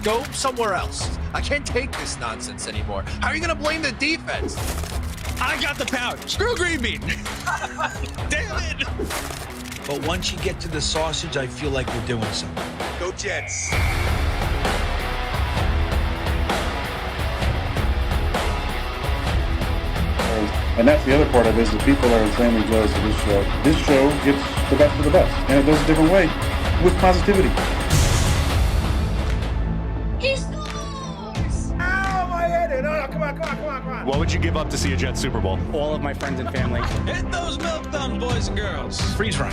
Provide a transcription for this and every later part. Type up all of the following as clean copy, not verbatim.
Go somewhere else. I can't take this nonsense anymore. How are you gonna blame the defense? I got the power. Screw Green Bean. Damn it. But once you get to the sausage, I feel like we're doing something. Go Jets. And that's the other part of it, is that people are insanely jealous of this show. This show gets the best of the best, and it does it a different way, with positivity. He scores! Ow, my head! No, come on. What would you give up to see a Jets Super Bowl? All of my friends and family. Hit those milk thumbs, boys and girls. Freeze frame.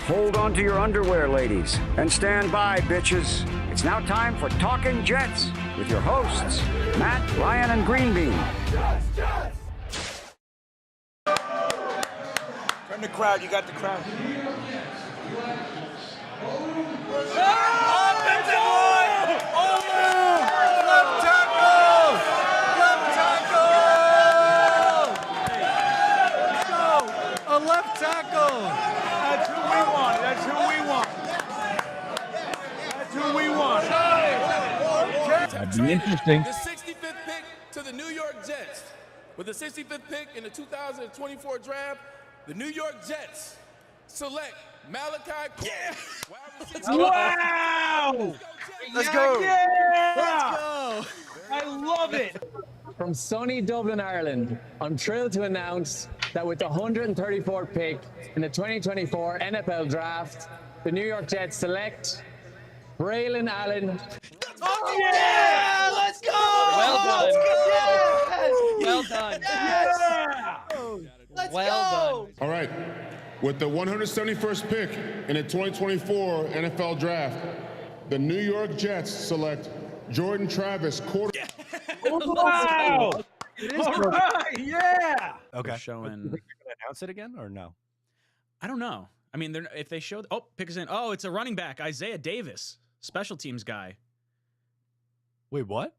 Hold on to your underwear, ladies, and stand by, bitches. It's now time for Talkin' Jets with your hosts, Matt, Ryan, and Green Bean. Turn the crowd, you got the crowd. Offensive line! Left tackle! Left tackle! A left tackle! That's who we want. That's who we want. That's who we want. That'd be interesting. The 65th pick to the New York Jets. With the 65th pick in the 2024 draft, the New York Jets select 𝐿𝐿𝐿𝐿𝐿𝐿𝐿. Yeah! Wow! Let's go. Yeah! Let's go! I love it. From sunny Dublin, Ireland, I'm thrilled to announce that with the 134th pick in the 2024 NFL Draft, the New York Jets select Braylon Allen. Oh, yeah! Let's go! Well done. Yes! Well done. Yeah! Let's Well go! All right. With the 171st pick in the 2024 NFL Draft, the New York Jets select Jordan Travis, quarterback. Wow! All right, yeah! Okay. Showing. They're gonna announce it again or no? I don't know. I mean, if they showed, pick us in. Oh, it's a running back, Isaiah Davis, special teams guy. Wait, what?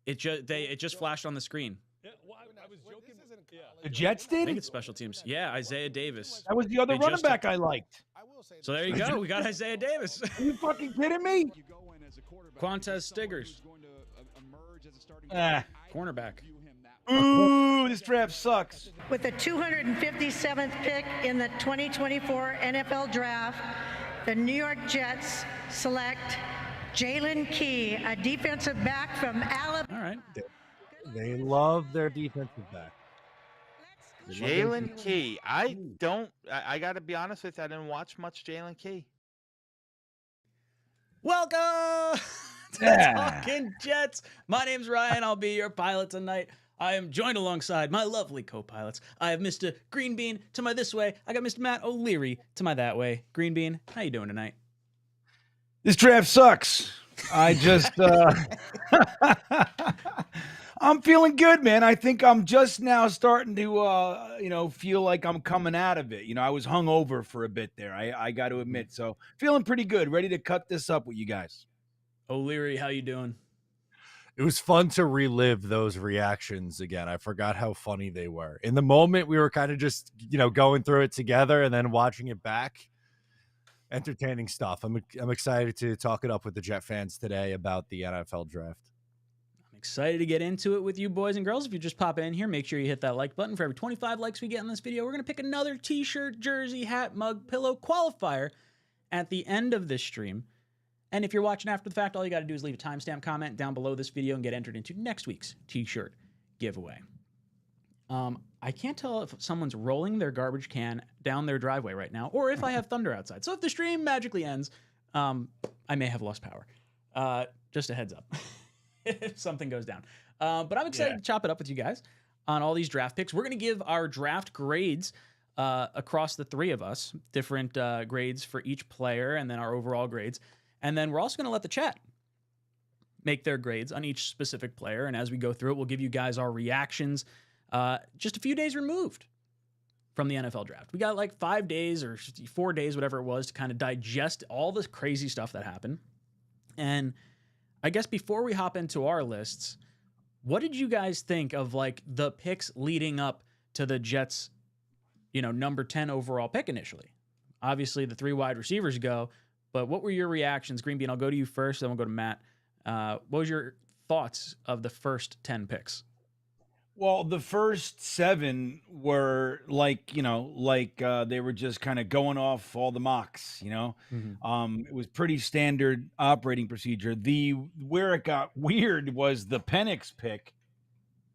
It just flashed on the screen. Yeah, well, I was joking. The Jets I think did? it's special teams. Yeah, Isaiah Davis. That was the other They running just- back I liked. So there you go. We got Isaiah Davis. Are you fucking kidding me? Quantez Stiggers, Ah. cornerback. Ooh, this draft sucks. With the 257th pick in the 2024 NFL Draft, the New York Jets select Jalen Key, a defensive back from Alabama. All right. They love their defensive back. Jalen Key. I got to be honest with you, I didn't watch much Jalen Key. Welcome to Yeah. Talkin' Jets. My name's Ryan. I'll be your pilot tonight. I am joined alongside my lovely co-pilots. I have Mr. Green Bean to my this way. I got Mr. Matt O'Leary to my that way. Green Bean, how you doing tonight? This draft sucks. I just, I'm feeling good, man. I think I'm just now starting to, feel like I'm coming out of it. I was hungover for a bit there. I got to admit. So feeling pretty good. Ready to cut this up with you guys. O'Leary, how you doing? It was fun to relive those reactions again. I forgot how funny they were. In the moment, we were kind of just, going through it together and then watching it back. Entertaining stuff. I'm excited to talk it up with the Jet fans today about the NFL Draft. I'm excited to get into it with you boys and girls. If you're just popping in here, make sure you hit that like button. For every 25 likes we get in this video, we're going to pick another t-shirt, jersey, hat, mug, pillow qualifier at the end of this stream. And if you're watching after the fact, all you got to do is leave a timestamp comment down below this video and get entered into next week's t-shirt giveaway. I can't tell if someone's rolling their garbage can down their driveway right now or if I have thunder outside. So if the stream magically ends, I may have lost power. Just a heads up if something goes down. But I'm excited to chop it up with you guys on all these draft picks. We're going to give our draft grades across the three of us, different grades for each player and then our overall grades. And then we're also going to let the chat make their grades on each specific player. And as we go through it, we'll give you guys our reactions just a few days removed from the NFL draft. We got like 5 days or 4 days, whatever it was, to kind of digest all this crazy stuff that happened. And I guess before we hop into our lists, what did you guys think of like the picks leading up to the Jets, number 10 overall pick initially? Obviously, the 3 wide receivers go, But what were your reactions? Green Bean, I'll go to you first, then we'll go to Matt. What was your thoughts of the first 10 picks? Well, the first 7 were like, they were just kind of going off all the mocks, It was pretty standard operating procedure. Where it got weird was the Penix pick.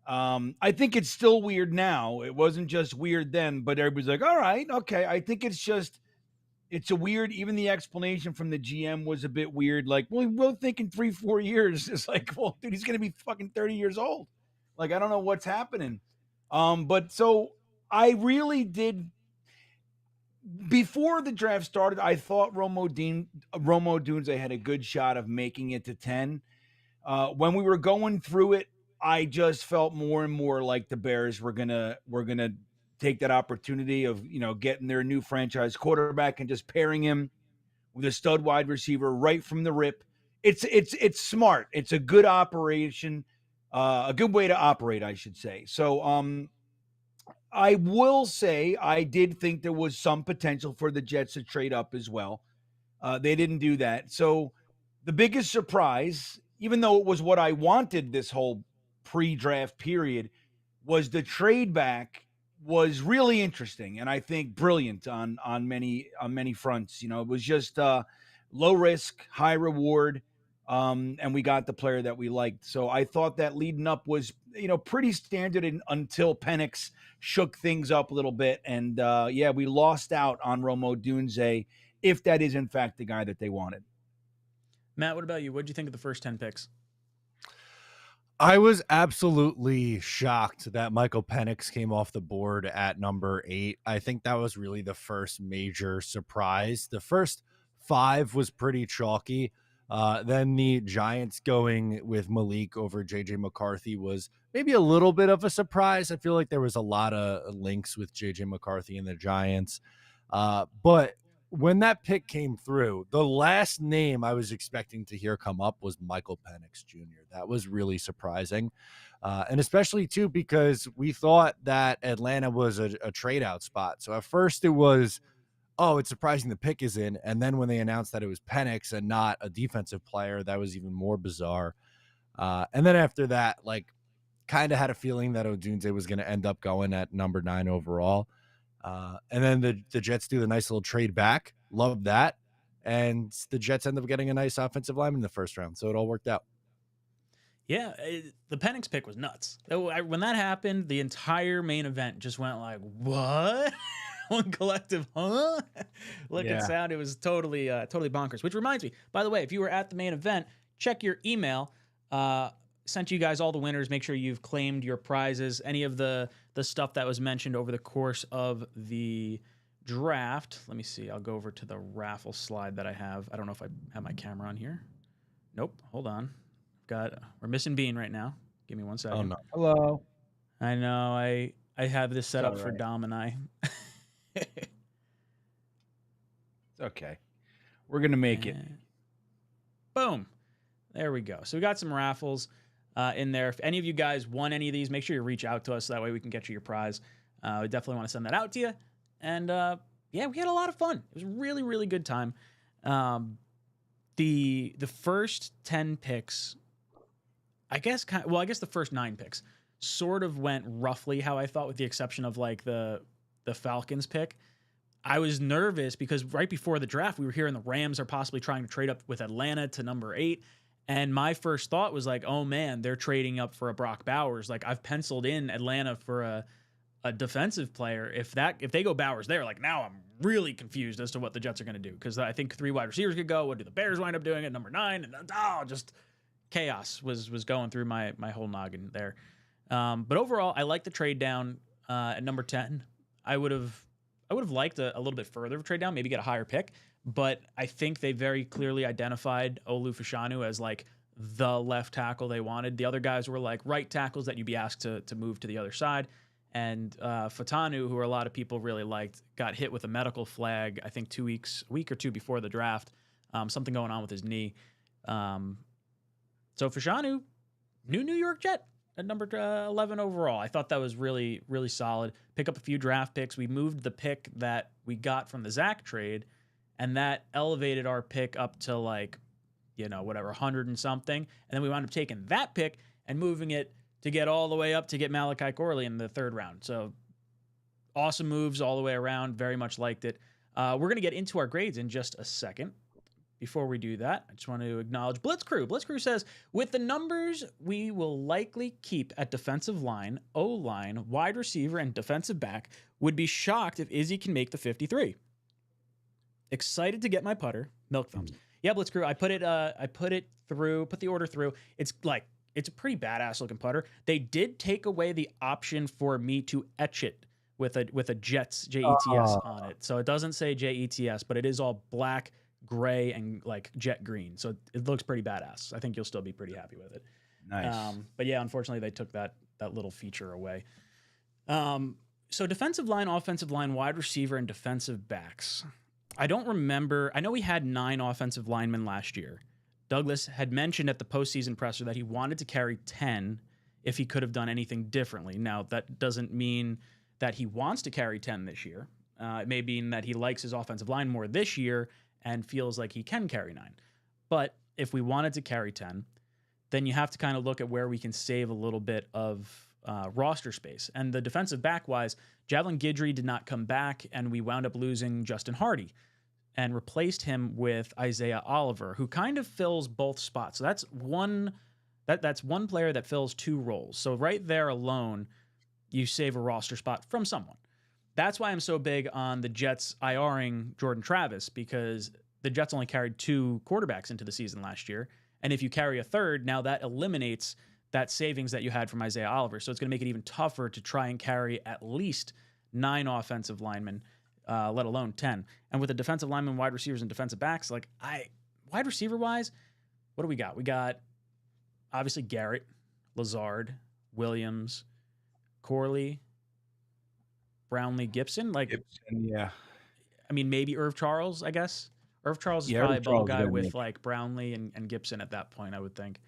I think it's still weird now. It wasn't just weird then, but everybody's like, all right, okay. I think it's a weird, even the explanation from the GM was a bit weird. Like, well, we'll think in 3-4 years. It's like, well, dude, he's going to be fucking 30 years old. Like, I don't know what's happening. But so I really did. Before the draft started, I thought Romo Odunze had a good shot of making it to 10. When we were going through it, I just felt more and more like the Bears were gonna take that opportunity of getting their new franchise quarterback and just pairing him with a stud wide receiver right from the rip. It's smart. It's a good operation. A good way to operate, I should say. So I will say I did think there was some potential for the Jets to trade up as well. They didn't do that. So the biggest surprise, even though it was what I wanted this whole pre-draft period, was the trade back was really interesting and I think brilliant on many fronts. It was just low risk, high reward. And we got the player that we liked. So I thought that leading up was, pretty standard until Penix shook things up a little bit. And we lost out on Romo Odunze, if that is in fact the guy that they wanted. Matt, what about you? What did you think of the first 10 picks? I was absolutely shocked that Michael Penix came off the board at number 8. I think that was really the first major surprise. The first 5 was pretty chalky. Then the Giants going with Malik over JJ McCarthy was maybe a little bit of a surprise. I feel like there was a lot of links with JJ McCarthy and the Giants. But when that pick came through, the last name I was expecting to hear come up was Michael Penix Jr. That was really surprising. And especially too, because we thought that Atlanta was a trade out spot. So at first it was, oh, it's surprising the pick is in. And then when they announced that it was Penix and not a defensive player, that was even more bizarre. And then after that, kind of had a feeling that Odunze was going to end up going at number 9 overall. And then the Jets do the nice little trade back. Love that. And the Jets end up getting a nice offensive lineman in the first round. So it all worked out. Yeah, the Penix pick was nuts. When that happened, the entire main event just went like, what? One collective, huh? Look and sound. It was totally bonkers. Which reminds me, by the way, if you were at the main event, check your email. Sent you guys all the winners. Make sure you've claimed your prizes. Any of the stuff that was mentioned over the course of the draft. Let me see. I'll go over to the raffle slide that I have. I don't know if I have my camera on here. Nope. Hold on. We're missing Bean right now. Give me 1 second. Oh no. Hello. I know. I have this set up for Dom and I. It's okay. We're going to make it. Boom. There we go. So we got some raffles in there. If any of you guys won any of these, make sure you reach out to us. That way we can get you your prize. We definitely want to send that out to you. And we had a lot of fun. It was a really, really good time. The first 10 picks, I guess the first 9 picks sort of went roughly how I thought, with the exception of the Falcons pick. I was nervous because right before the draft, we were hearing the Rams are possibly trying to trade up with Atlanta to number 8. And my first thought was like, oh man, they're trading up for a Brock Bowers. Like, I've penciled in Atlanta for a defensive player. If they go Bowers there, now I'm really confused as to what the Jets are going to do. Because I think 3 wide receivers could go. What do the Bears wind up doing at number 9? And just chaos was going through my whole noggin there. But overall, I like the trade down at number 10. I would have liked a little bit further of a trade down, maybe get a higher pick. But I think they very clearly identified Olu Fashanu as the left tackle they wanted. The other guys were right tackles that you'd be asked to move to the other side. And Fatanu, who a lot of people really liked, got hit with a medical flag, I think a week or two before the draft. Something going on with his knee. So Fashanu, New York Jet at number 11 overall. I thought that was really, really solid. Pick up a few draft picks. We moved the pick that we got from the Zach trade and that elevated our pick up to like, whatever, 100 and something. And then we wound up taking that pick and moving it to get all the way up to get Malachi Corley in the 3rd round. So awesome moves all the way around. Very much liked it. We're going to get into our grades in just a second. Before we do that, I just want to acknowledge Blitz Crew. Blitz Crew says, with the numbers we will likely keep at defensive line, O-line, wide receiver, and defensive back, would be shocked if Izzy can make the 53. Excited to get my putter. Milk thumbs. Yeah, Blitz Crew, I put the order through. It's a pretty badass looking putter. They did take away the option for me to etch it with a Jets, Jets on it. So it doesn't say Jets, but it is all black, gray, and like jet green. So it looks pretty badass. I think you'll still be pretty happy with it. Nice. But yeah, unfortunately they took that little feature away. So defensive line, offensive line, wide receiver, and defensive backs. I don't remember. I know we had 9 offensive linemen last year. Douglas had mentioned at the postseason presser that he wanted to carry 10 if he could have done anything differently. Now, that doesn't mean that he wants to carry 10 this year. It may mean that he likes his offensive line more this year and feels like he can carry 9. But if we wanted to carry 10, then you have to kind of look at where we can save a little bit of roster space. And the defensive back-wise, Javelin Guidry did not come back, and we wound up losing Justin Hardy and replaced him with Isaiah Oliver, who kind of fills both spots. So that's one player that fills 2 roles. So right there alone, you save a roster spot from someone. That's why I'm so big on the Jets IRing Jordan Travis, because the Jets only carried 2 quarterbacks into the season last year. And if you carry a third, now that eliminates that savings that you had from Isaiah Oliver. So it's going to make it even tougher to try and carry at least 9 offensive linemen, let alone 10. And with the defensive linemen, wide receivers, and defensive backs, wide receiver wise, what do we got? We got obviously Garrett, Lazard, Williams, Corley, Brownlee, Gibson. Gibson, yeah. I mean, maybe Irv Charles, I guess. Irv Charles is Yeah, probably Irv a bubble Charles guy would with make like Brownlee and Gibson at that point, I would think.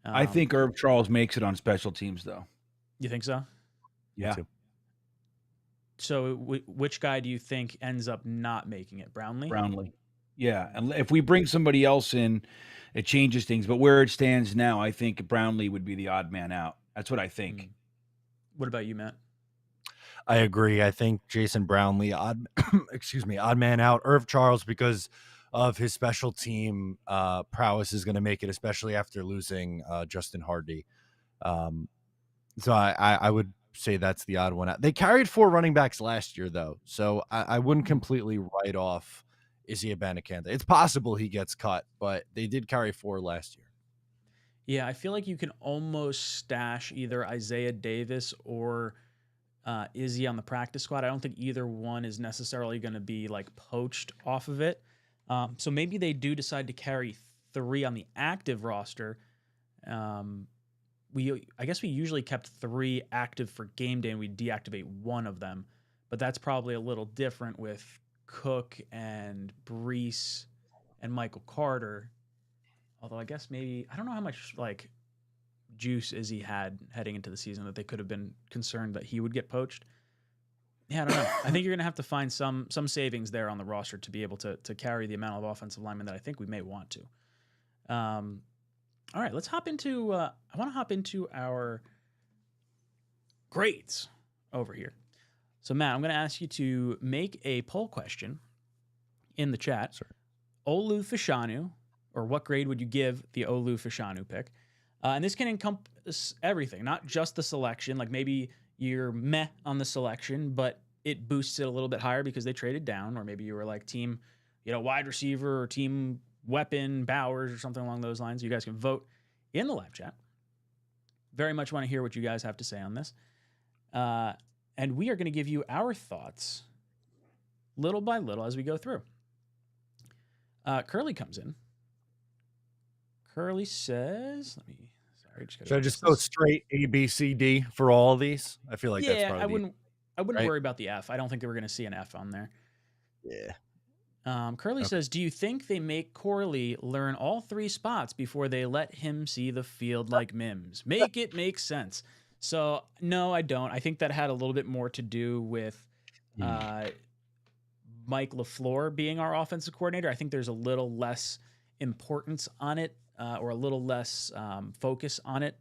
I think Irv Charles makes it on special teams, though. You think so? Yeah. So which guy do you think ends up not making it? Brownlee? Brownlee. Yeah. And if we bring somebody else in, it changes things. But where it stands now, I think Brownlee would be the odd man out. That's what I think. What about you, Matt? I agree. I think Jason Brownlee, odd man out. Irv Charles, because of his special team prowess, is going to make it, especially after losing Justin Hardy. So I would say that's the odd one out. They carried 4 running backs last year, though, so I wouldn't completely write off Izzy Abanikanda. It's possible he gets cut, but they did carry 4 last year. Yeah, I feel like you can almost stash either Isaiah Davis or Izzy on the practice squad. I don't think either one is necessarily going to be like poached off of it. So maybe they do decide to carry 3 on the active roster. I guess we usually kept 3 active for game day, and we deactivate 1 of them. But that's probably a little different with Cook and Brees and Michael Carter. Although I guess maybe, I don't know how much like juice Izzy had heading into the season that they could have been concerned that he would get poached. Yeah, I don't know. I think you're going to have to find some savings there on the roster to be able to carry the amount of offensive linemen that I think we may want to. All right, let's hop into, I want to hop into our grades over here. So Matt, I'm going to ask you to make a poll question in the chat. Sorry. Olu Fashanu, or what grade would you give the Olu Fashanu pick? And this can encompass everything, not just the selection. Like maybe you're meh on the selection, but it boosts it a little bit higher because they traded down, or maybe you were like team, wide receiver or team weapon Bowers or something along those lines. You guys can vote in the live chat. Very much want to hear what you guys have to say on this. And we are going to give you our thoughts little by little as we go through. Curly comes in. Curly says, Should I just go straight A, B, C, D for all of these? I feel like that's probably I wouldn't right? worry about the F. I don't think that we're going to see an F on there. Yeah. Curly says, do you think they make Corley learn all 3 spots before they let him see the field like Mims? Make it make sense. So, no, I don't. I think that had a little bit more to do with Mike LaFleur being our offensive coordinator. I think there's a little less importance on it, or a little less focus on it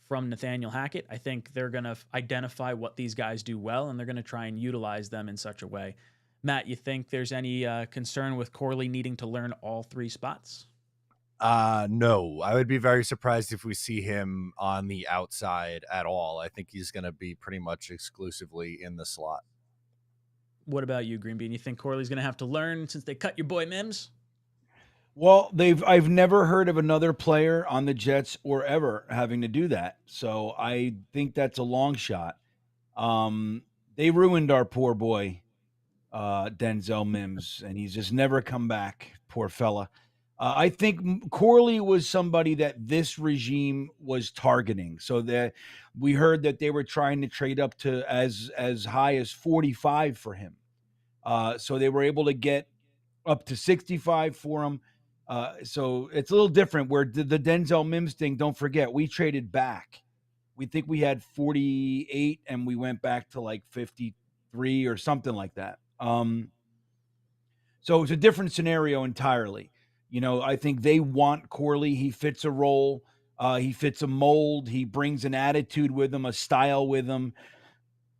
from Nathaniel Hackett. I think they're going to identify what these guys do well, and they're going to try and utilize them in such a way. Matt, you think there's any concern with Corley needing to learn all 3 spots? No, I would be very surprised if we see him on the outside at all. I think he's going to be pretty much exclusively in the slot. What about you, Green Bean? You think Corley's going to have to learn since they cut your boy Mims? Well, I've never heard of another player on the Jets or ever having to do that. So I think that's a long shot. They ruined our poor boy, Denzel Mims, and he's just never come back. Poor fella. I think Corley was somebody that this regime was targeting. So that we heard that they were trying to trade up to as high as 45 for him. So they were able to get up to 65 for him. So it's a little different where the Denzel Mims thing, don't forget, we traded back. We think we had 48 and we went back to like 53 or something like that. So it's a different scenario entirely. You know, I think they want Corley. He fits a role. He fits a mold. He brings an attitude with him, a style with him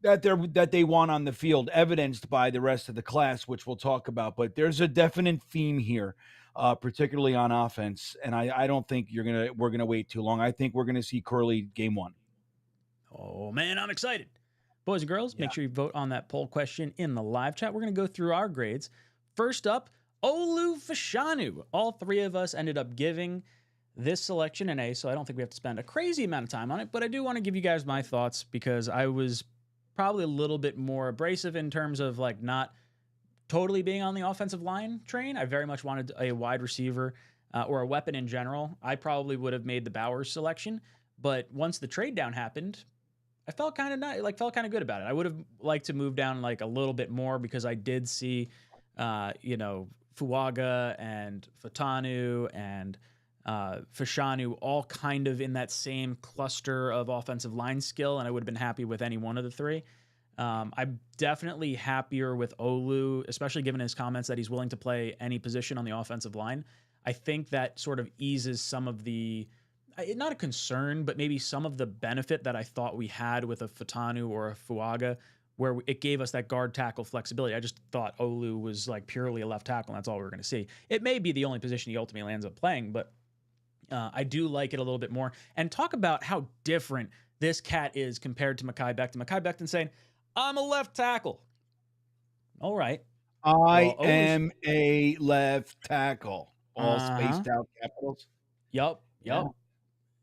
that they want on the field, evidenced by the rest of the class, which we'll talk about. But there's a definite theme here, particularly on offense. And I don't think we're gonna wait too long. I think we're gonna see Corley game 1. Oh man, I'm excited. Boys and girls, make sure you vote on that poll question in the live chat. We're gonna go through our grades. First up, Olu Fashanu. All 3 of us ended up giving this selection an A, so I don't think we have to spend a crazy amount of time on it, but I do want to give you guys my thoughts because I was probably a little bit more abrasive in terms of like not totally being on the offensive line train. I very much wanted a wide receiver or a weapon in general. I probably would have made the Bowers selection, but once the trade down happened, I felt kind of good about it. I would have liked to move down like a little bit more because I did see Fuaga and Fatanu and Fashanu all kind of in that same cluster of offensive line skill, and I would have been happy with any one of the 3. I'm definitely happier with Olu, especially given his comments that he's willing to play any position on the offensive line. I think that sort of eases some of the, not a concern, but maybe some of the benefit that I thought we had with a Fatanu or a Fuaga, where it gave us that guard tackle flexibility. I just thought Olu was like purely a left tackle, and that's all we were going to see. It may be the only position he ultimately ends up playing, but I do like it a little bit more. And talk about how different this cat is compared to Mekhi Becton. Mekhi Becton saying, I'm a left tackle. All right. I am a left tackle. All spaced out capitals. Yep.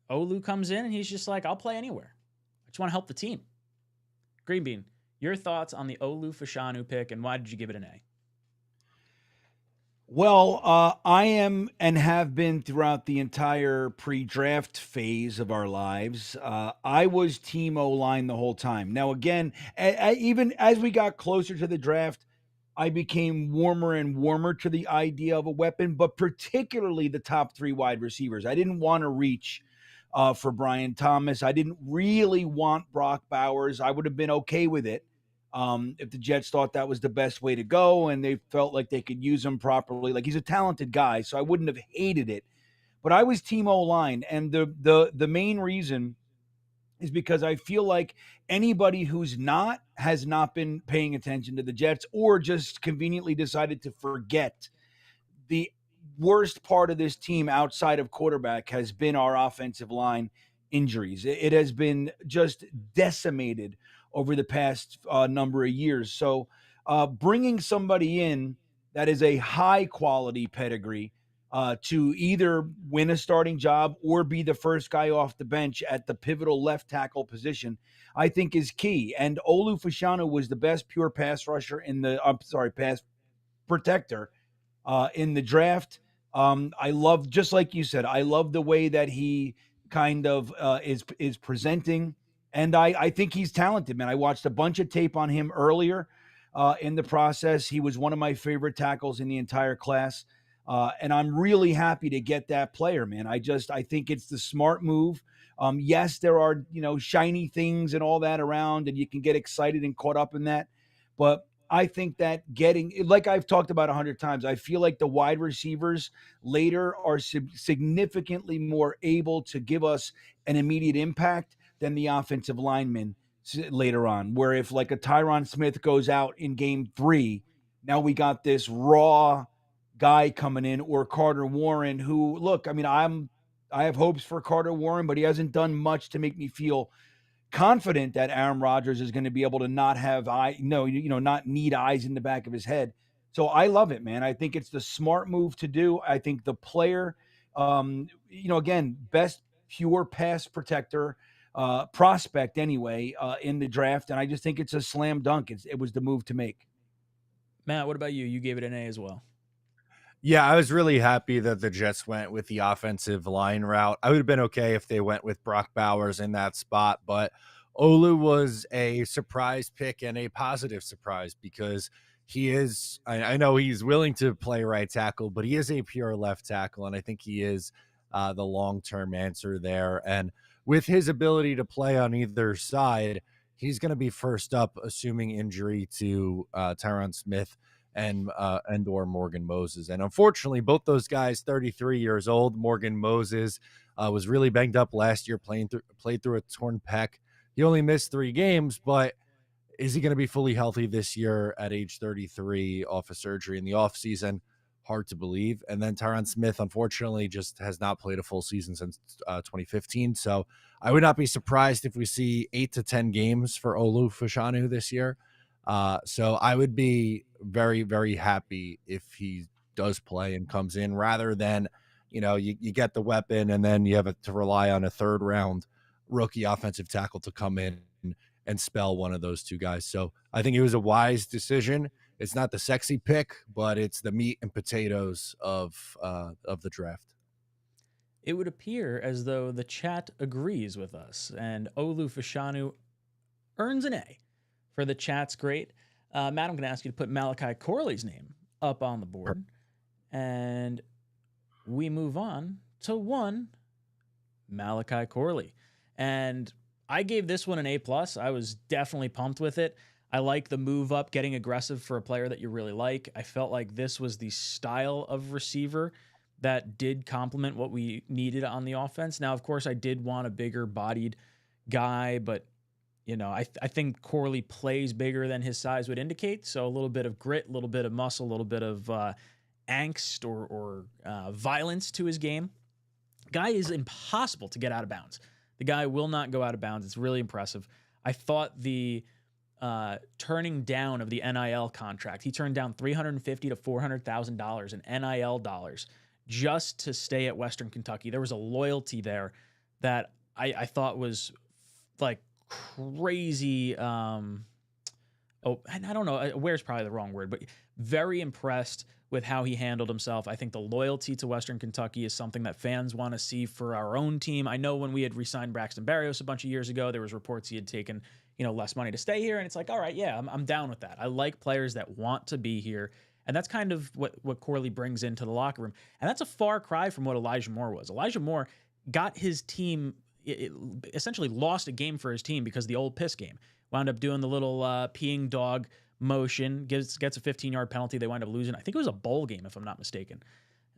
Olu comes in and he's just like, I'll play anywhere. I just want to help the team. Green Bean, your thoughts on the Olu Fashanu pick, and why did you give it an A? Well, I am and have been throughout the entire pre-draft phase of our lives. I was team O-line the whole time. Now, again, even as we got closer to the draft, I became warmer and warmer to the idea of a weapon, but particularly the top 3 wide receivers. I didn't want to reach for Brian Thomas. I didn't really want Brock Bowers. I would have been okay with it if the Jets thought that was the best way to go and they felt like they could use him properly. Like, he's a talented guy, so I wouldn't have hated it. But I was team O-line, and the main reason is because I feel like anybody who's has not been paying attention to the Jets or just conveniently decided to forget the worst part of this team outside of quarterback has been our offensive line injuries. It has been just decimated over the past number of years. So bringing somebody in that is a high quality pedigree to either win a starting job or be the first guy off the bench at the pivotal left tackle position, I think is key. And Olu Fashanu was the best pure pass rusher pass protector in the draft. I love, just like you said, I love the way that he kind of is presenting. And I think he's talented, man. I watched a bunch of tape on him earlier in the process. He was one of my favorite tackles in the entire class. And I'm really happy to get that player, man. I think it's the smart move. Yes, there are, shiny things and all that around, and you can get excited and caught up in that. But I think that getting, like I've talked about 100 times, I feel like the wide receivers later are significantly more able to give us an immediate impact than the offensive linemen later on. Where if like a Tyron Smith goes out in game 3, now we got this raw guy coming in, or Carter Warren, who, look, I mean, I have hopes for Carter Warren, but he hasn't done much to make me feel confident that Aaron Rodgers is going to be able to not have not need eyes in the back of his head. So I love it, man. I think it's the smart move to do. I think the player, again, best pure pass protector prospect anyway in the draft, and I just think it's a slam dunk. It was the move to make. Matt, what about you? You gave it an A as well. Yeah, I was really happy that the Jets went with the offensive line route. I would have been okay if they went with Brock Bowers in that spot, but Olu was a surprise pick and a positive surprise because he is, I know he's willing to play right tackle, but he is a pure left tackle, and I think he is the long-term answer there. And with his ability to play on either side, he's going to be first up, assuming injury to Tyron Smith and or Morgan Moses. And unfortunately, both those guys, 33 years old. Morgan Moses was really banged up last year, played through a torn pec. He only missed 3 games, but is he going to be fully healthy this year at age 33 off of surgery in the offseason? Hard to believe. And then Tyron Smith, unfortunately, just has not played a full season since 2015. So I would not be surprised if we see 8 to 10 games for Olu Fashanu this year. So I would be very, very happy if he does play and comes in, rather than, you get the weapon and then you have to rely on a 3rd round rookie offensive tackle to come in and spell one of those 2 guys. So I think it was a wise decision. It's not the sexy pick, but it's the meat and potatoes of the draft. It would appear as though the chat agrees with us, and Olu Fashanu earns an A. For the chat's great. Matt, I'm going to ask you to put Malachi Corley's name up on the board. And we move on to one Malachi Corley. And I gave this one an A+. I was definitely pumped with it. I like the move up, getting aggressive for a player that you really like. I felt like this was the style of receiver that did complement what we needed on the offense. Now, of course, I did want a bigger bodied guy, but I think Corley plays bigger than his size would indicate. So a little bit of grit, a little bit of muscle, a little bit of angst or violence to his game. Guy is impossible to get out of bounds. The guy will not go out of bounds. It's really impressive. I thought the turning down of the NIL contract, he turned down $350,000 to $400,000 in NIL dollars just to stay at Western Kentucky. There was a loyalty there that I thought was like crazy. I don't know. Aware's probably the wrong word, but very impressed with how he handled himself. I think the loyalty to Western Kentucky is something that fans want to see for our own team. I know when we had re-signed Braxton Berrios a bunch of years ago, there was reports he had taken, less money to stay here. And it's like, all right, yeah, I'm down with that. I like players that want to be here. And that's kind of what Corley brings into the locker room. And that's a far cry from what Elijah Moore was. Elijah Moore got his team, essentially lost a game for his team because of the old piss game. Wound up doing the little peeing dog motion, gets a 15-yard penalty. They wind up losing. I think it was a bowl game, if I'm not mistaken.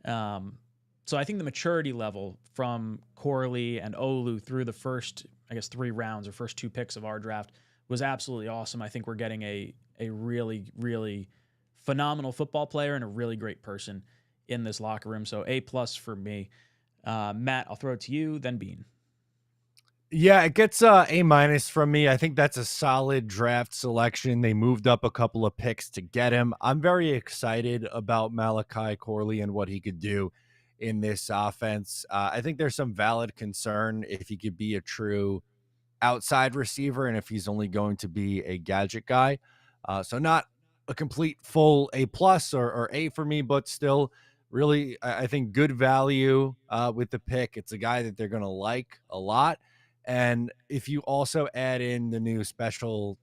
So I think the maturity level from Corley and Olu through the first, 3 rounds or first 2 picks of our draft was absolutely awesome. I think we're getting a really, really phenomenal football player and a really great person in this locker room. So A+ for me. Matt, I'll throw it to you, then Bean. Yeah, it gets A- from me. I think that's a solid draft selection. They moved up a couple of picks to get him. I'm very excited about Malachi Corley and what he could do in this offense. I think there's some valid concern if he could be a true outside receiver and if he's only going to be a gadget guy. So not a complete full A+ or A for me, but still really, I think, good value with the pick. It's a guy that they're going to like a lot. And if you also add in the new special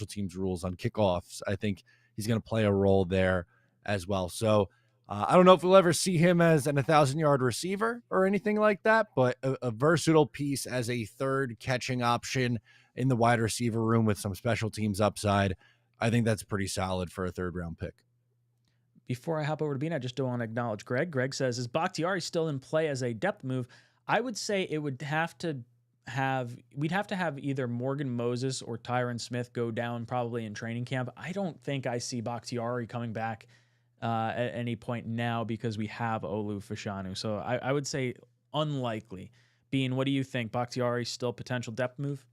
teams rules on kickoffs, I think he's going to play a role there as well. So I don't know if we'll ever see him as an 1,000-yard receiver or anything like that, but a versatile piece as a 3rd catching option in the wide receiver room with some special teams upside. I think that's pretty solid for a 3rd round pick. Before I hop over to Bean, I just don't want to acknowledge Greg. Greg says, is Bakhtiari still in play as a depth move? I would say it would have to we'd have to have either Morgan Moses or Tyron Smith go down probably in training camp. I don't think I see Bakhtiari coming back at any point now because we have Olu Fashanu. So I would say unlikely. Bean, what do you think? Bakhtiari still potential depth move?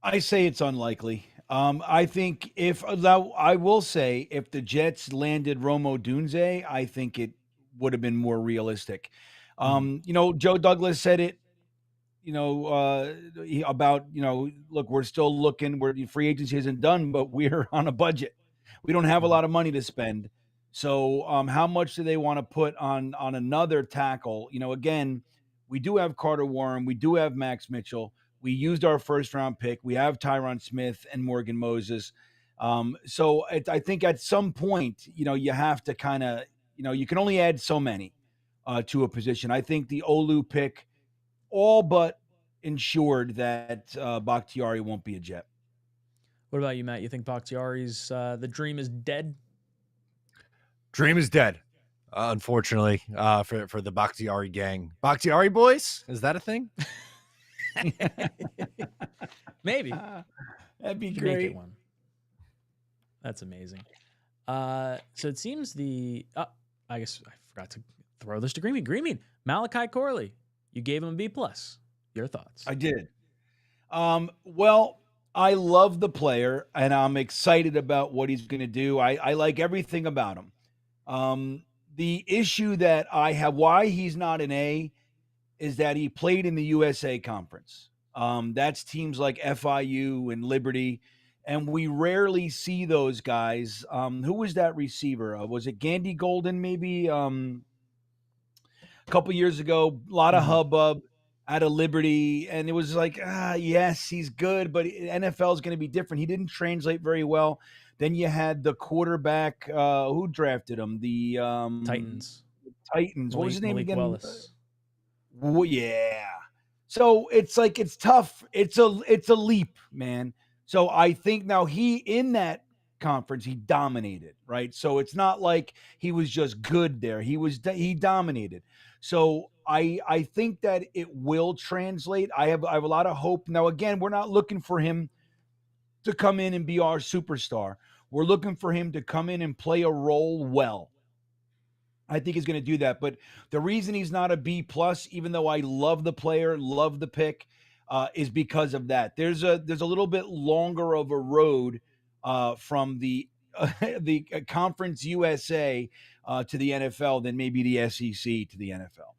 I say it's unlikely. I think I will say if the Jets landed Romo Dunze, I think it would have been more realistic. Joe Douglas said it, about, look, we're still looking, the free agency isn't done, but we're on a budget. We don't have a lot of money to spend. So how much do they want to put on another tackle? Again, we do have Carter Warren. We do have Max Mitchell. We used our 1st round pick. We have Tyron Smith and Morgan Moses. So I think at some point, you have to kind of, you can only add so many to a position. I think the Olu pick all but ensured that Bakhtiari won't be a Jet. What about you, Matt? You think Bakhtiari's the dream is dead? Dream is dead, unfortunately, for the Bakhtiari gang. Bakhtiari boys? Is that a thing? Maybe. That'd be Make great. it one. That's amazing. So it seems I guess I forgot to throw this to Greenmeat. Greenmeat, Malachi Corley. You gave him a B+. Your thoughts? I did. Well, I love the player, and I'm excited about what he's going to do. I like everything about him. The issue that I have, why he's not an A, is that he played in the USA Conference. That's teams like FIU and Liberty, and we rarely see those guys. Who was that receiver? Was it Gandy Golden maybe? A couple years ago, a lot of hubbub out of Liberty, and it was like, yes, he's good, but NFL is going to be different. He didn't translate very well. Then you had the quarterback who drafted him, the Titans. What was his name again? Willis. Well, yeah. So it's like, it's tough. It's a leap, man. So I think now in that conference, he dominated, right? So it's not like he was just good there. He dominated. So I think that it will translate. I have a lot of hope. Now, again, we're not looking for him to come in and be our superstar. We're looking for him to come in and play a role well. I think he's going to do that. But the reason he's not a B+, even though I love the player, love the pick, is because of that. There's a little bit longer of a road from the Conference USA to the NFL than maybe the SEC to the NFL.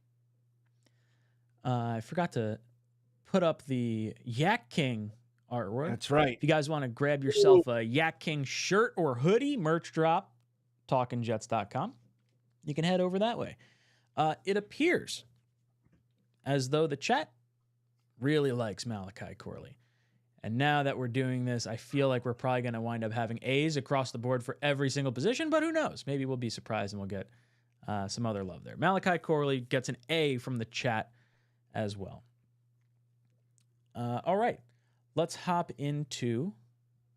I forgot to put up the Yak King artwork. That's right. If you guys want to grab yourself a Yak King shirt or hoodie, merch drop, talkinjets.com. You can head over that way. It appears as though the chat really likes Malachi Corley. And now that we're doing this, I feel like we're probably going to wind up having A's across the board for every single position, but who knows? Maybe we'll be surprised and we'll get some other love there. Malachi Corley gets an A from the chat as well. All right. Let's hop into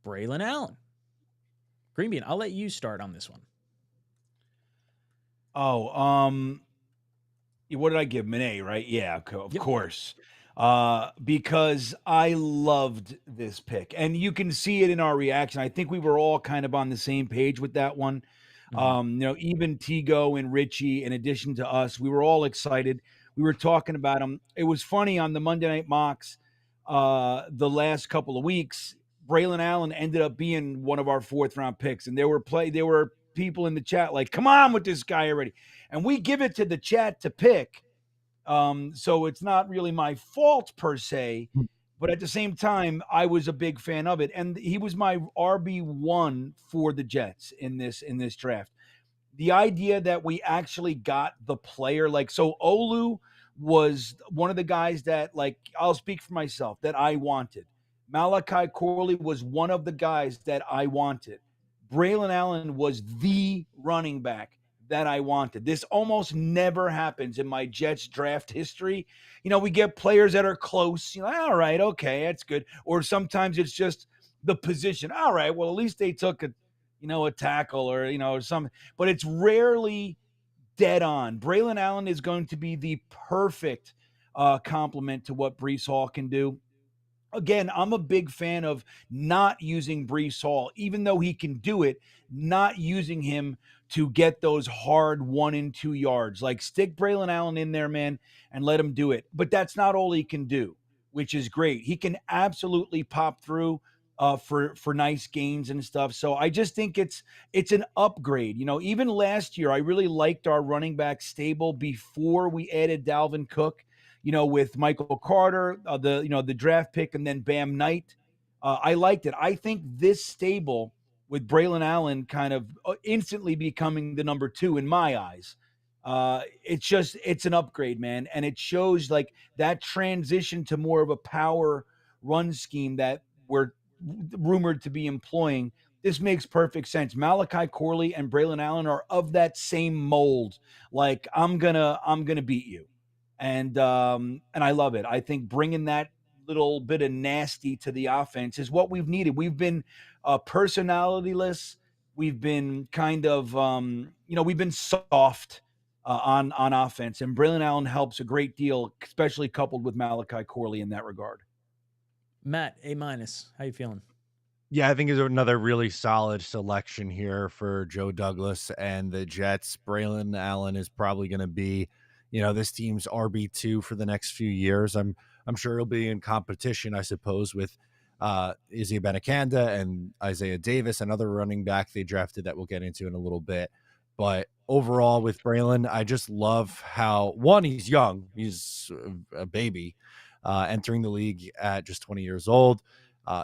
Braylon Allen. Greenbean, I'll let you start on this one. What did I give him? An A, right? Yeah, of course. Because I loved this pick, and you can see it in our reaction. I think we were all kind of on the same page with that one. Even Tigo and Richie, in addition to us, we were all excited. We were talking about him. It was funny on the Monday Night Mocks the last couple of weeks. Braylon Allen ended up being one of our 4th round picks, and there were people in the chat like, come on with this guy already. And we give it to the chat to pick. So it's not really my fault per se, but at the same time, I was a big fan of it. And he was my RB1 for the Jets in this draft. The idea that we actually got the player, so Olu was one of the guys that, I'll speak for myself, that I wanted. Malachi Corley was one of the guys that I wanted. Braylon Allen was the running back that I wanted. This almost never happens in my Jets draft history. We get players that are close. All right, okay, that's good. Or sometimes it's just the position. All right, well, at least they took a tackle or something, but it's rarely dead on. Braylon Allen is going to be the perfect complement to what Breece Hall can do. Again, I'm a big fan of not using Breece Hall, even though he can do it, not using him to get those hard 1 and 2 yards. Like, stick Braylon Allen in there, man, and let him do it. But that's not all he can do, which is great. He can absolutely pop through for nice gains and stuff. So I just think it's an upgrade. Even last year, I really liked our running back stable before we added Dalvin Cook. With Michael Carter, the draft pick, and then Bam Knight. I liked it. I think this stable with Braylon Allen kind of instantly becoming the number 2 in my eyes. It's an upgrade, man. And it shows like that transition to more of a power run scheme that we're rumored to be employing. This makes perfect sense. Malachi Corley and Braylon Allen are of that same mold. Like, I'm gonna beat you. And I love it. I think bringing that little bit of nasty to the offense is what we've needed. We've been personalityless. We've been kind of, we've been soft on offense. And Braylon Allen helps a great deal, especially coupled with Malachi Corley in that regard. Matt, A-. How you feeling? Yeah, I think it's another really solid selection here for Joe Douglas and the Jets. Braylon Allen is probably going to be, this team's RB2 for the next few years. I'm sure he'll be in competition, I suppose, with Izzy Abanikanda and Isaiah Davis, another running back they drafted that we'll get into in a little bit. But overall with Braylon, I just love how, one, he's young. He's a baby entering the league at just 20 years old.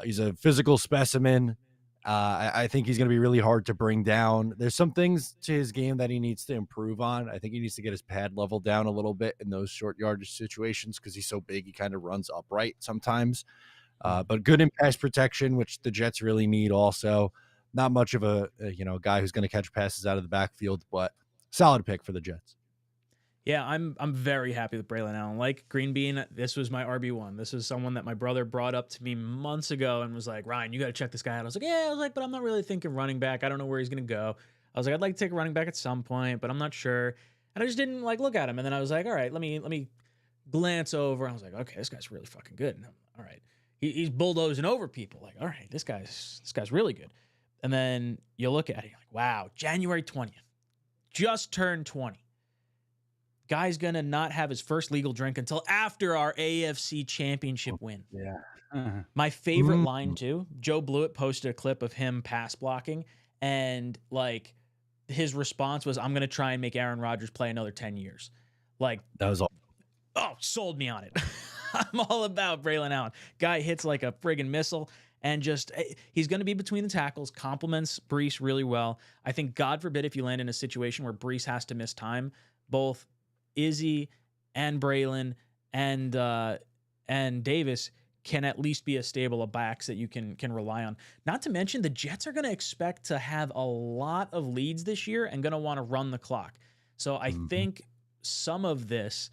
He's a physical specimen. I think he's going to be really hard to bring down. There's some things to his game that he needs to improve on. I think he needs to get his pad level down a little bit in those short yardage situations because he's so big. He kind of runs upright sometimes. But good in pass protection, which the Jets really need also. Not much of a guy who's going to catch passes out of the backfield, but solid pick for the Jets. Yeah, I'm very happy with Braylon Allen. Like Green Bean, this was my RB1. This is someone that my brother brought up to me months ago and was like, Ryan, you got to check this guy out. I was like, yeah, but I'm not really thinking running back. I don't know where he's going to go. I was like, I'd like to take a running back at some point, but I'm not sure. And I just didn't look at him. And then I was like, all right, let me glance over. I was like, okay, this guy's really fucking good. And all right. He's bulldozing over people. Like, all right, this guy's really good. And then you look at it, you're like, wow, January 20th, just turned 20. Guy's going to not have his first legal drink until after our AFC championship win. Yeah. My favorite line, too, Joe Blewett posted a clip of him pass blocking, and, his response was, I'm going to try and make Aaron Rodgers play another 10 years. That was all. Oh, sold me on it. I'm all about Braylon Allen. Guy hits like a friggin' missile, and he's going to be between the tackles, compliments Breece really well. I think, God forbid, if you land in a situation where Breece has to miss time, both Izzy and Braylon and Davis can at least be a stable of backs that you can rely on. Not to mention, the Jets are going to expect to have a lot of leads this year and going to want to run the clock. So I think some of this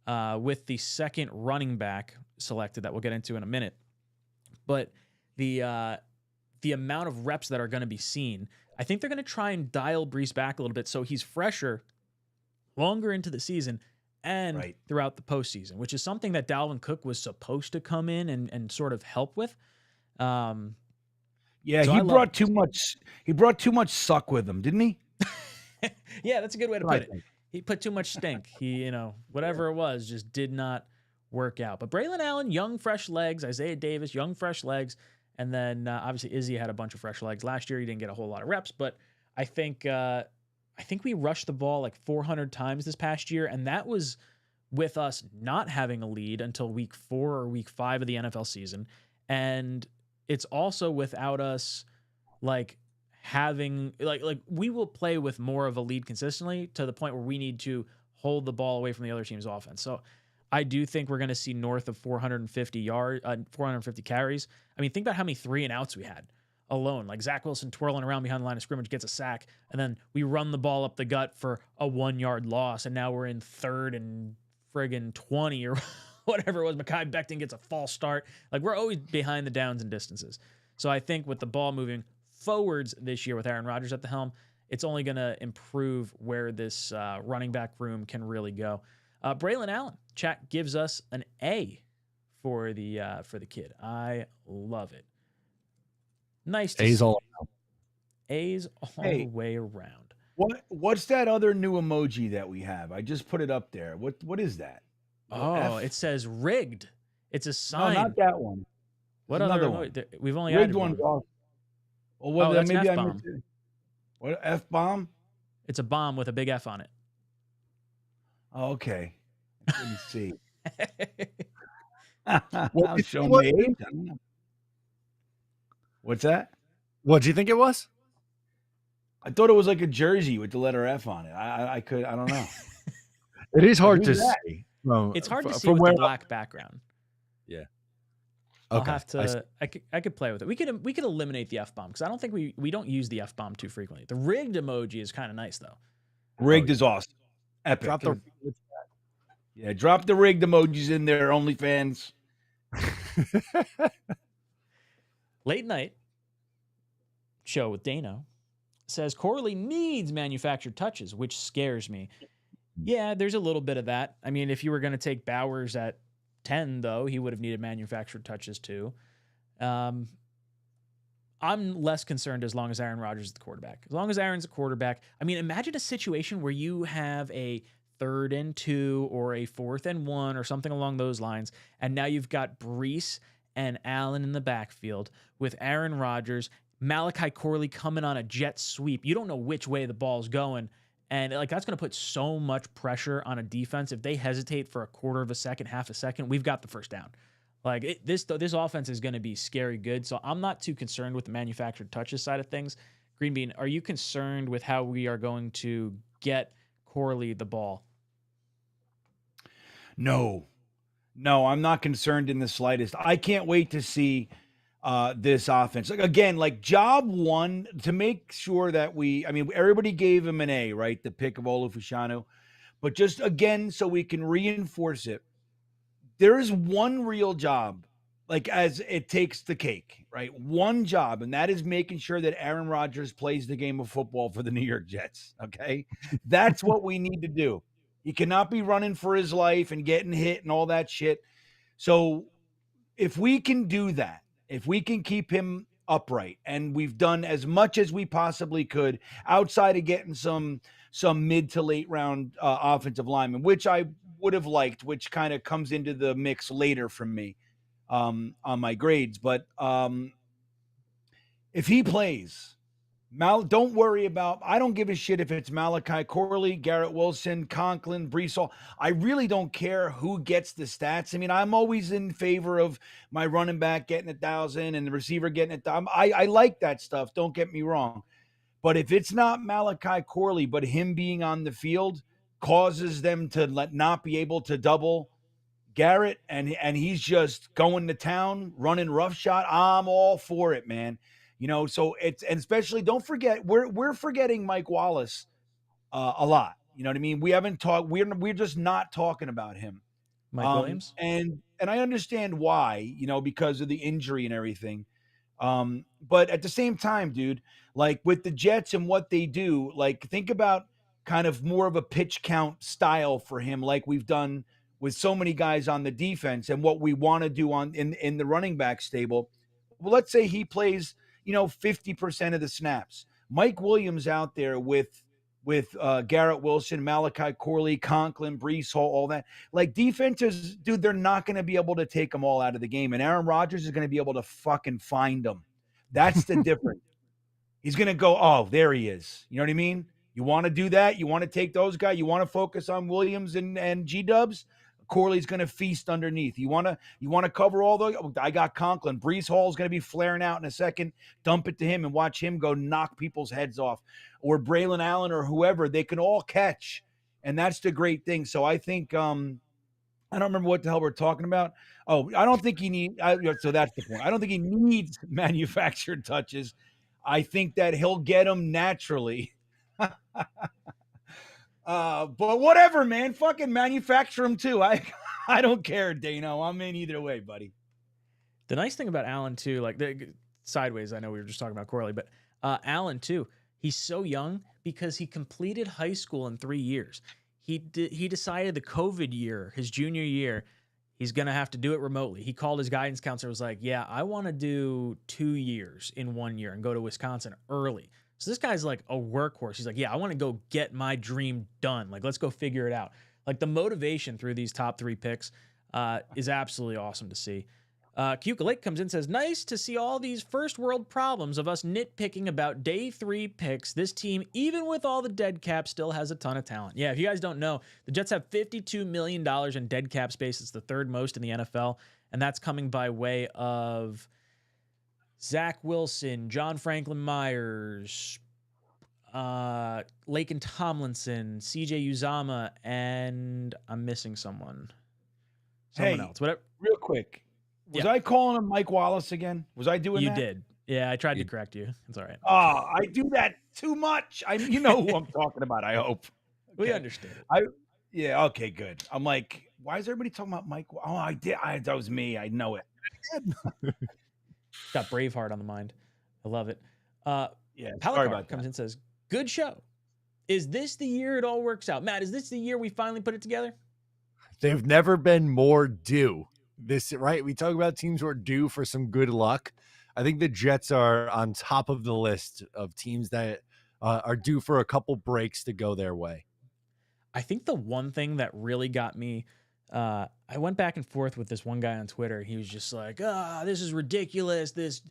with the second running back selected that we'll get into in a minute, but the amount of reps that are going to be seen, I think they're going to try and dial Breece back a little bit so he's fresher longer into the season and throughout the postseason, which is something that Dalvin Cook was supposed to come in and sort of help with. Yeah, so he brought too much. He brought too much suck with him, didn't he? Yeah, that's a good way to put it. He put too much stink. He, whatever it was, just did not work out. But Braylon Allen, young, fresh legs. Isaiah Davis, young, fresh legs. And then obviously Izzy had a bunch of fresh legs last year. He didn't get a whole lot of reps, but I think we rushed the ball 400 times this past year, and that was with us not having a lead until week 4 or week 5 of the NFL season. And it's also without us having we will play with more of a lead consistently to the point where we need to hold the ball away from the other team's offense. So I do think we're going to see north of 450 carries. I mean, think about how many 3 and outs we had alone. Zach Wilson twirling around behind the line of scrimmage, gets a sack, and then we run the ball up the gut for a 1-yard loss, and now we're in 3rd and friggin' 20 or whatever it was. Mekhi Becton gets a false start. We're always behind the downs and distances. So I think with the ball moving forwards this year with Aaron Rodgers at the helm, it's only going to improve where this running back room can really go. Braylon Allen, chat gives us an A for the kid. I love it. Nice to A's see. all A's all the way around. What's that other new emoji that we have? I just put it up there. What is that? Oh, it says rigged. It's a sign. No, not that one. What There's other another one? one? We've only Rigged added one's one. off. Well, well, that's maybe an I F-bomb. missed it. What, F-bomb? It's a bomb with a big F on it. Oh, okay. I couldn't see. What did Show you- me age. I don't know. What's that? What do you think it was? I thought it was like a jersey with the letter F on it. I don't know. It is hard to Who's that? see. It's hard to see from with where the black background. Yeah. I'll Okay. have to. I could play with it. We could eliminate the F bomb because I don't think we don't use the F bomb too frequently. The rigged emoji is kind of nice though. Rigged is awesome. Epic. Drop the drop the rigged emojis in there, OnlyFans. Late night show with Dano says Corley needs manufactured touches, which scares me. Yeah, there's a little bit of that. I mean, if you were going to take Bowers at 10, though, he would have needed manufactured touches too. I'm less concerned as long as Aaron Rodgers is the quarterback. As long as Aaron's the quarterback, I mean, imagine a situation where you have a 3rd and 2 or a 4th and 1 or something along those lines, and now you've got Brees and Allen in the backfield with Aaron Rodgers, Malachi Corley coming on a jet sweep. You don't know which way the ball's going. And like that's going to put so much pressure on a defense. If they hesitate for a quarter of a second, half a second, we've got the first down. Like this offense is going to be scary good. So I'm not too concerned with the manufactured touches side of things. Green Bean, are you concerned with how we are going to get Corley the ball? No, I'm not concerned in the slightest. I can't wait to see this offense. Like again, like job one to make sure that everybody gave him an A, right? The pick of Olufushanu, but just again, so we can reinforce it. There is one real job, like as it takes the cake, right? One job, and that is making sure that Aaron Rodgers plays the game of football for the New York Jets. Okay, that's what we need to do. He cannot be running for his life and getting hit and all that shit. So if we can do that, if we can keep him upright, and we've done as much as we possibly could outside of getting some mid to late round offensive linemen, which I would have liked, which kind of comes into the mix later from me on my grades. But if he plays, don't worry about, I don't give a shit if it's Malachi Corley, Garrett Wilson, Conklin, Brees Hall. I really don't care who gets the stats. I mean, I'm always in favor of my running back getting 1,000 and the receiver getting it. I like that stuff. Don't get me wrong. But if it's not Malachi Corley, but him being on the field causes them to not be able to double Garrett, and he's just going to town, running roughshod, I'm all for it, man. You know, so and especially don't forget, we're forgetting Mike Wallace a lot. You know what I mean? We haven't talked. We're just not talking about him. Mike Williams. And I understand why. You know, because of the injury and everything. But at the same time, dude, like with the Jets and what they do, like think about kind of more of a pitch count style for him, like we've done with so many guys on the defense, and what we want to do in the running back stable. Well, let's say he plays, 50% of the snaps. Mike Williams out there with Garrett Wilson, Malachi Corley, Conklin, Brees Hall, all that. Like defenses, dude, they're not going to be able to take them all out of the game. And Aaron Rodgers is going to be able to fucking find them. That's the difference. He's going to go, oh, there he is. You know what I mean? You want to do that? You want to take those guys? You want to focus on Williams and G-Dubs? Corley's going to feast underneath. You want to cover all those? I got Conklin. Brees Hall's going to be flaring out in a second. Dump it to him and watch him go knock people's heads off. Or Braylon Allen or whoever. They can all catch. And that's the great thing. So I think I don't remember what the hell we're talking about. Oh, I don't think he needs – so that's the point. I don't think he needs manufactured touches. I think that he'll get them naturally. But whatever, man. Fucking manufacture them too. I don't care, Dano. I'm in either way, buddy. The nice thing about Allen too, like sideways. I know we were just talking about Corley, but Allen too. He's so young because he completed high school in 3 years. He decided the COVID year, his junior year, he's going to have to do it remotely. He called his guidance counselor, was like, yeah, I want to do 2 years in 1 year and go to Wisconsin early. So this guy's like a workhorse. He's like, yeah, I want to go get my dream done. Like, let's go figure it out. Like, the motivation through these top 3 picks is absolutely awesome to see. �'𝐶∞ comes in and says, nice to see all these first world problems of us nitpicking about day 3 picks. This team, even with all the dead cap, still has a ton of talent. Yeah, if you guys don't know, the Jets have $52 million in dead cap space. It's the 3rd most in the NFL, and that's coming by way of Zach Wilson, John Franklin Myers, Laken Tomlinson, CJ Uzama, and I'm missing someone. Someone else. Whatever. Real quick. Was I calling him Mike Wallace again? Was I doing that? You did. Yeah, I tried to correct you. It's all right. Oh, I do that too much. You know who I'm talking about, I hope. We understand. Yeah, okay, good. I'm like, why is everybody talking about Mike? Oh, I did. That was me. I know it. Got Braveheart on the mind. I love it. Yeah, Palacar comes in and says, good show. Is this the year it all works out? Matt, is this the year we finally put it together? They've never been more due. Right? We talk about teams who are due for some good luck. I think the Jets are on top of the list of teams that are due for a couple breaks to go their way. I think the one thing that really got me, I went back and forth with this one guy on Twitter. He was just like, this is ridiculous. This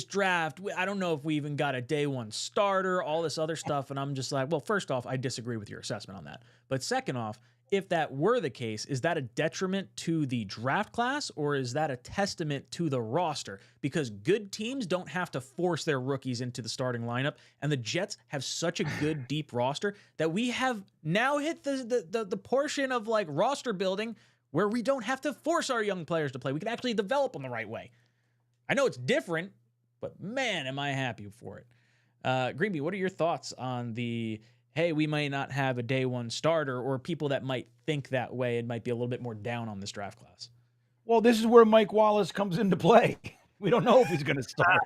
draft, I don't know if we even got a day 1 starter, all this other stuff. And I'm just like, well, first off, I disagree with your assessment on that. But second off, if that were the case, is that a detriment to the draft class, or is that a testament to the roster? Because good teams don't have to force their rookies into the starting lineup, and the Jets have such a good deep roster that we have now hit the portion of like roster building where we don't have to force our young players to play. We can actually develop them the right way. I know it's different, but man, am I happy for it. Greenby, what are your thoughts on the, hey, we might not have a day 1 starter, or people that might think that way and might be a little bit more down on this draft class? Well, this is where Mike Wallace comes into play. We don't know if he's going to start.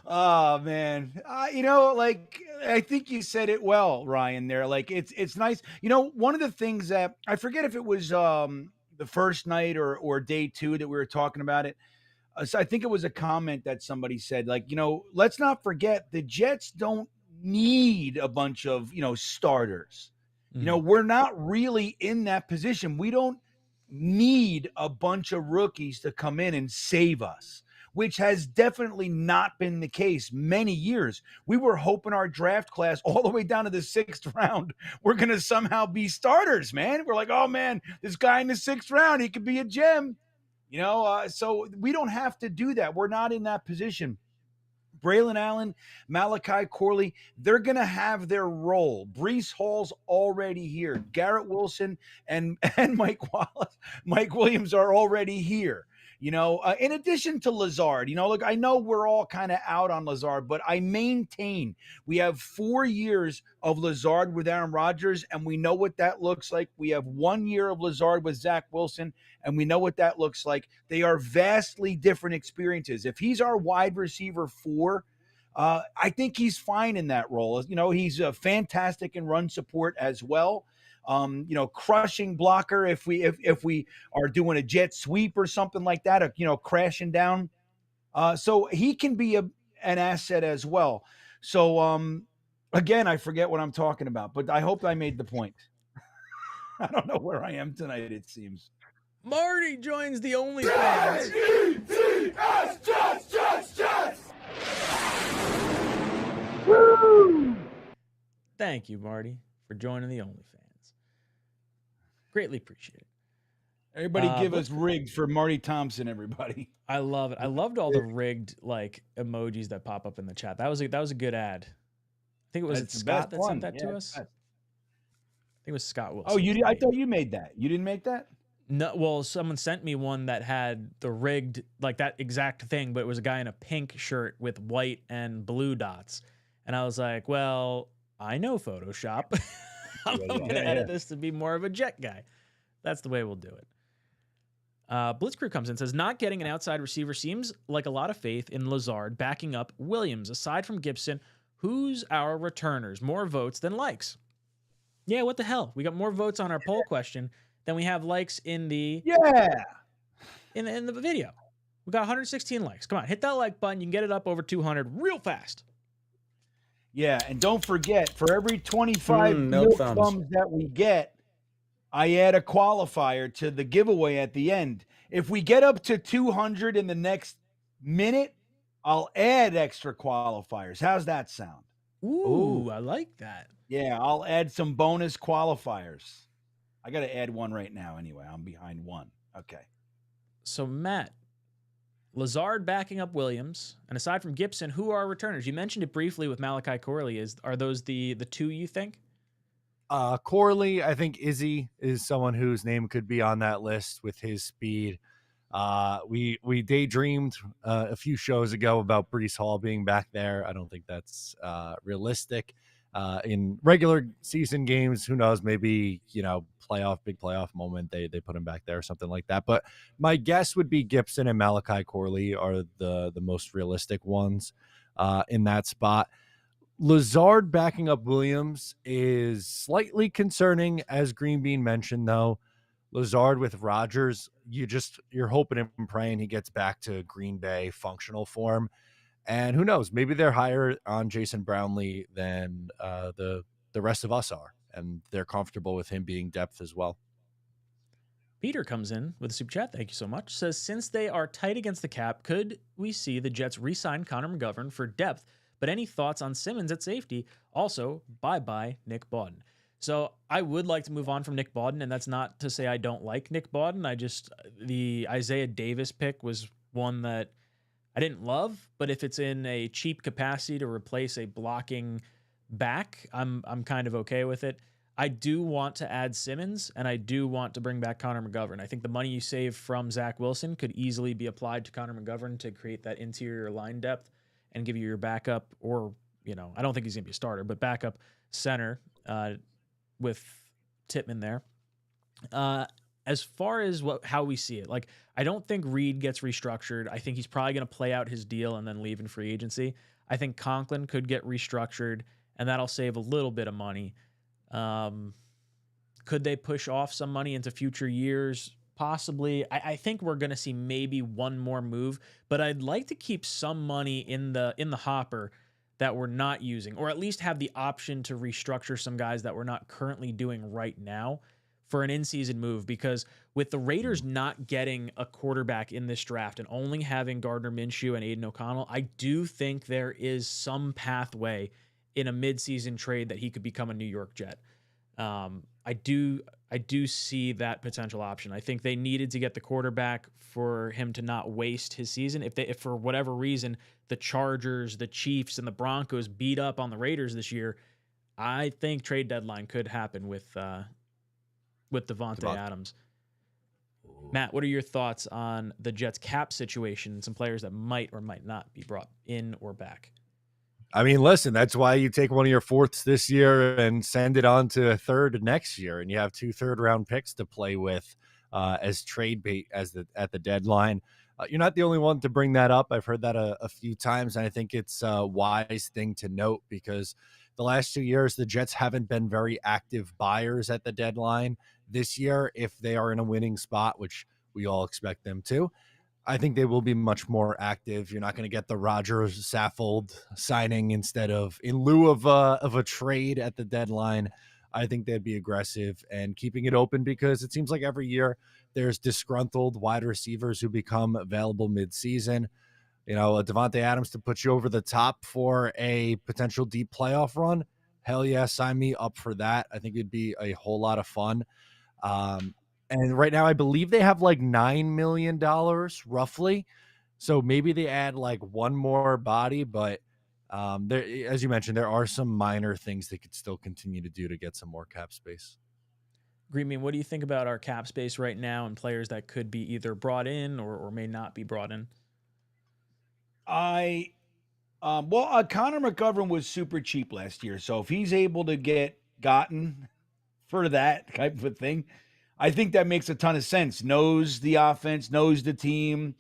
Oh, man. Like, I think you said it well, Ryan, there. Like, it's nice. One of the things that, I forget if it was the first night or day 2 that we were talking about it. So I think it was a comment that somebody said, like, let's not forget the Jets don't need a bunch of, starters. We're not really in that position. We don't need a bunch of rookies to come in and save us, which has definitely not been the case many years. We were hoping our draft class all the way down to the 6th round, we're going to somehow be starters, man. We're like, oh man, this guy in the 6th round, he could be a gem. So we don't have to do that. We're not in that position. Braylon Allen, Malachi Corley, they're going to have their role. Breece Hall's already here. Garrett Wilson and Mike Williams are already here. In addition to Lazard, look, I know we're all kind of out on Lazard, but I maintain we have 4 years of Lazard with Aaron Rodgers, and we know what that looks like. We have 1 year of Lazard with Zach Wilson, and we know what that looks like. They are vastly different experiences. If he's our wide receiver 4, I think he's fine in that role. He's fantastic in run support as well. Crushing blocker if we are doing a jet sweep or something like that, crashing down. So he can be an asset as well. So again, I forget what I'm talking about, but I hope I made the point. I don't know where I am tonight, it seems. Marty joins the OnlyFans. Woo! Thank you, Marty, for joining the OnlyFans. Greatly appreciate it. Everybody give us rigged for Marty Thompson, everybody. I love it. I loved all the rigged like emojis that pop up in the chat. That was a good ad. I think it was Scott that sent that to us. I think it was Scott Wilson. Oh, I thought you made that. You didn't make that? No, well, someone sent me one that had the rigged, like that exact thing, but it was a guy in a pink shirt with white and blue dots. And I was like, well, I know Photoshop. I'm going to edit this to be more of a Jet guy. That's the way we'll do it. Blitzkrieg comes in and says, not getting an outside receiver seems like a lot of faith in Lazard backing up Williams. Aside from Gibson, who's our returners? More votes than likes. Yeah, what the hell? We got more votes on our poll question than we have likes in the in the video. We got 116 likes. Come on, hit that like button. You can get it up over 200 real fast. Yeah, and don't forget, for every 25 milk thumbs that we get, I add a qualifier to the giveaway at the end. If we get up to 200 in the next minute, I'll add extra qualifiers. How's that sound? Ooh, I like that. Yeah, I'll add some bonus qualifiers. I got to add one right now anyway. I'm behind one. Okay. So, Matt, Lazard backing up Williams, and aside from Gibson, who are returners? You mentioned it briefly with Malachi Corley. Are those the two you think? Corley, I think Izzy is someone whose name could be on that list with his speed. We daydreamed a few shows ago about Breece Hall being back there. I don't think that's realistic. In regular season games, who knows? Maybe, big playoff moment, they put him back there or something like that. But my guess would be Gibson and Malachi Corley are the most realistic ones in that spot. Lazard backing up Williams is slightly concerning, as Green Bean mentioned, though. Lazard with Rodgers, you're hoping and praying he gets back to Green Bay functional form. And who knows, maybe they're higher on Jason Brownlee than the rest of us are, and they're comfortable with him being depth as well. Peter comes in with a super chat. Thank you so much. Says, since they are tight against the cap, could we see the Jets re-sign Connor McGovern for depth? But any thoughts on Simmons at safety? Also, bye-bye Nick Bawden. So I would like to move on from Nick Bawden, and that's not to say I don't like Nick Bawden. The Isaiah Davis pick was one that I didn't love, but if it's in a cheap capacity to replace a blocking back, I'm kind of okay with it. I do want to add Simmons, and I do want to bring back Connor McGovern. I think the money you save from Zach Wilson could easily be applied to Connor McGovern to create that interior line depth and give you your backup, or, I don't think he's going to be a starter, but backup center with Tippmann there. As far as how we see it, I don't think Reed gets restructured. I think he's probably going to play out his deal and then leave in free agency. I think Conklin could get restructured, and that'll save a little bit of money. Could they push off some money into future years? Possibly. I think we're going to see maybe one more move, but I'd like to keep some money in the hopper that we're not using, or at least have the option to restructure some guys that we're not currently doing right now for an in-season move, because with the Raiders not getting a quarterback in this draft and only having Gardner Minshew and Aiden O'Connell, I do think there is some pathway in a mid-season trade that he could become a New York Jet. I do see that potential option. I think they needed to get the quarterback for him to not waste his season. If for whatever reason the Chargers, the Chiefs, and the Broncos beat up on the Raiders this year, I think trade deadline could happen with Devontae Adams. Matt, what are your thoughts on the Jets cap situation and some players that might or might not be brought in or back? I mean, listen, that's why you take one of your fourths this year and send it on to a third next year, and you have 2 third-round picks to play with as trade bait at the deadline. You're not the only one to bring that up. I've heard that a few times, and I think it's a wise thing to note, because the last 2 years, the Jets haven't been very active buyers at the deadline. This year, if they are in a winning spot, which we all expect them to, I think they will be much more active. You're not going to get the Rodgers Saffold signing in lieu of a trade at the deadline. I think they'd be aggressive and keeping it open, because it seems like every year there's disgruntled wide receivers who become available mid-season. A Devontae Adams to put you over the top for a potential deep playoff run. Hell yeah, sign me up for that. I think it'd be a whole lot of fun. And right now, I believe they have $9 million roughly. So maybe they add one more body, but there, as you mentioned, there are some minor things they could still continue to do to get some more cap space. Green Bean, what do you think about our cap space right now and players that could be either brought in or may not be brought in? Connor McGovern was super cheap last year. So if he's able to get gotten for that type of thing, I think that makes a ton of sense. Knows the offense, knows the team.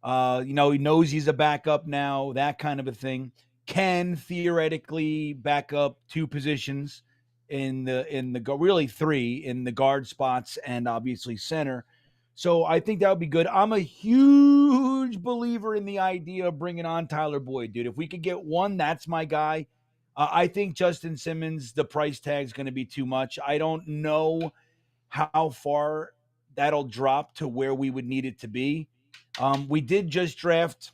He knows he's a backup now, that kind of a thing. Can theoretically back up 2 positions really 3 in the guard spots and obviously center. So I think that would be good. I'm a huge believer in the idea of bringing on Tyler Boyd, dude. If we could get one, that's my guy. I think Justin Simmons, the price tag is going to be too much. I don't know how far that'll drop to where we would need it to be. We did just draft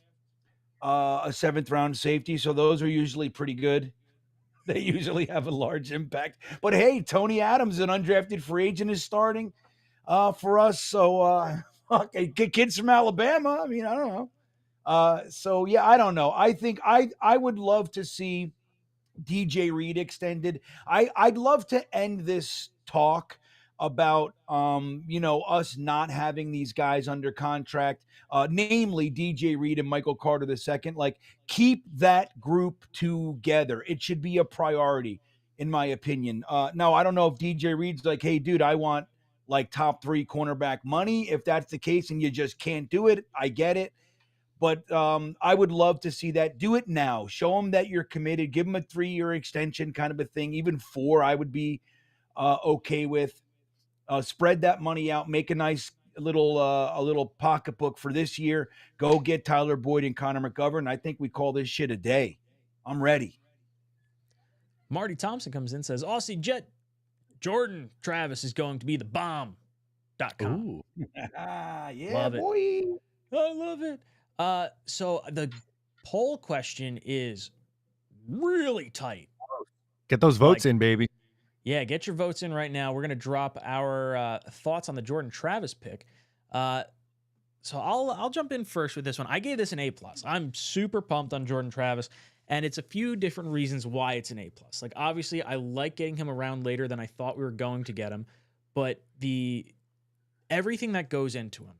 a 7th round safety, so those are usually pretty good. They usually have a large impact. But hey, Tony Adams, an undrafted free agent, is starting for us. So kids from Alabama. I mean, I don't know. So yeah, I don't know. I think I would love to see DJ Reed extended. I'd love to end this talk about us not having these guys under contract, namely DJ Reed and Michael Carter II. Like, keep that group together. It should be a priority, in my opinion. Now, I don't know if DJ Reed's like, hey, dude, I want like top 3 cornerback money. If that's the case and you just can't do it, I get it. But I would love to see that. Do it now. Show them that you're committed. Give them a 3-year extension kind of a thing. Even 4, I would be okay with. Spread that money out. Make a nice little pocketbook for this year. Go get Tyler Boyd and Connor McGovern. I think we call this shit a day. I'm ready. Marty Thompson comes in and says, Aussie Jet, Jordan Travis is going to be the bomb.com. Yeah, love it. Boy. I love it. So the poll question is really tight. Get those votes in, baby. Yeah, get your votes in right now. We're going to drop our thoughts on the Jordan Travis pick. So I'll jump in first with this one. I gave this an A+. I'm super pumped on Jordan Travis, and it's a few different reasons why it's an A+. Like, obviously, I like getting him around later than I thought we were going to get him, but everything that goes into him.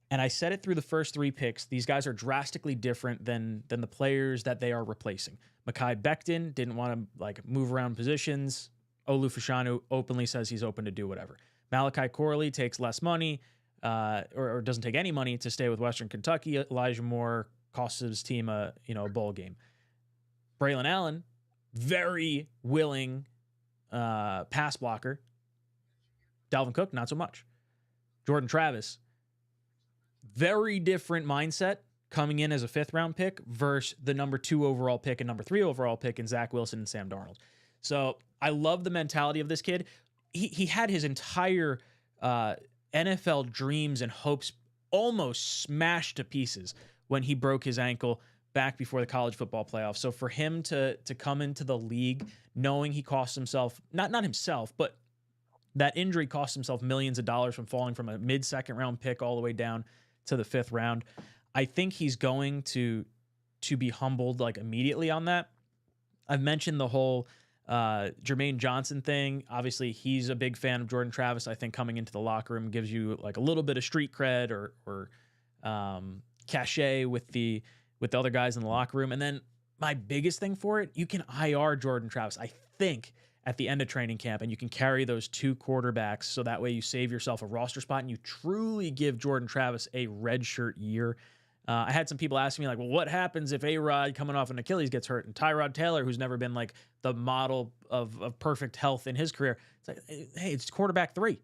And I said it through the first 3 picks. These guys are drastically different than the players that they are replacing. Mekhi Becton didn't want to like move around positions. Olu Fashanu openly says he's open to do whatever. Malachi Corley takes less money or doesn't take any money to stay with Western Kentucky. Elijah Moore costs his team a bowl game. Braylon Allen, very willing pass blocker. Dalvin Cook, not so much. Jordan Travis, very different mindset coming in as a 5th round pick versus the number 2 overall pick and number 3 overall pick in Zach Wilson and Sam Darnold. So I love the mentality of this kid. He had his entire NFL dreams and hopes almost smashed to pieces when he broke his ankle back before the college football playoffs. So for him to come into the league knowing he cost himself, not himself, but that injury cost himself millions of dollars from falling from a mid-2nd round pick all the way down to the 5th round. I think he's going to be humbled like immediately on that. I've mentioned the whole Jermaine Johnson thing. Obviously, he's a big fan of Jordan Travis. I think coming into the locker room gives you like a little bit of street cred or cachet with the other guys in the locker room. And then my biggest thing for it, you can IR Jordan Travis, I think, at the end of training camp, and you can carry those 2 quarterbacks so that way you save yourself a roster spot and you truly give Jordan Travis a redshirt year. I had some people asking me like, well, what happens if A-Rod coming off an Achilles gets hurt and Tyrod Taylor, who's never been like the model of perfect health in his career? It's like, hey, it's quarterback 3.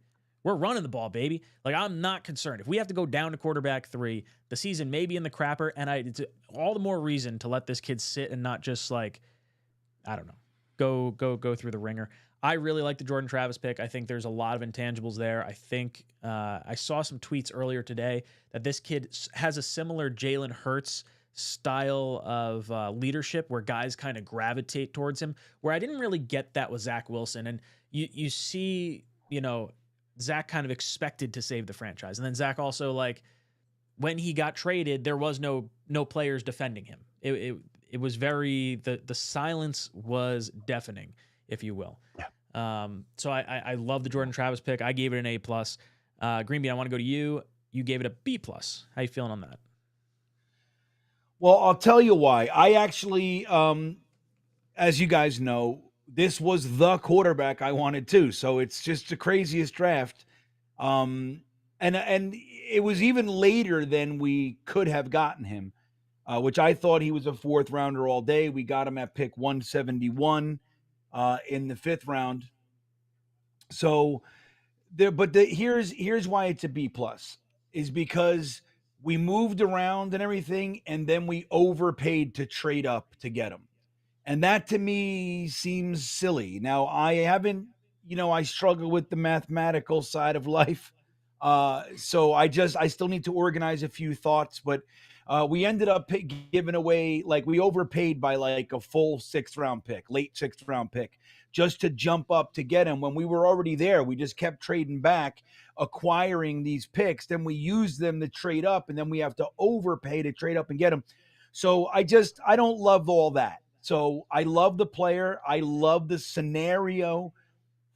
We're running the ball, baby. Like, I'm not concerned. If we have to go down to quarterback 3, the season may be in the crapper, and it's all the more reason to let this kid sit and not just like, I don't know, go through the ringer. I really like the Jordan Travis pick. I think there's a lot of intangibles there. I think I saw some tweets earlier today that this kid has a similar Jalen Hurts style of leadership where guys kind of gravitate towards him, where I didn't really get that with Zach Wilson. And you see, Zach kind of expected to save the franchise. And then Zach also, like, when he got traded, there was no players defending him. It was very, the silence was deafening, if you will. Yeah. So I love the Jordan Travis pick. I gave it an A+. Green Bean, I want to go to you. You gave it a B+. How you feeling on that? Well, I'll tell you why. I actually, as you guys know, this was the quarterback I wanted too. So it's just the craziest draft. And it was even later than we could have gotten him, which I thought he was a 4th rounder all day. We got him at pick 171 in the 5th round. So here's why it's a B plus, is because we moved around and everything, and then we overpaid to trade up to get him. And that to me seems silly. Now, I haven't, I struggle with the mathematical side of life. So I still need to organize a few thoughts, but we ended up giving away, like, we overpaid by like a full 6th round pick, late 6th round pick, just to jump up to get him when we were already there. We just kept trading back, acquiring these picks. Then we use them to trade up, and then we have to overpay to trade up and get him. So I don't love all that. So I love the player. I love the scenario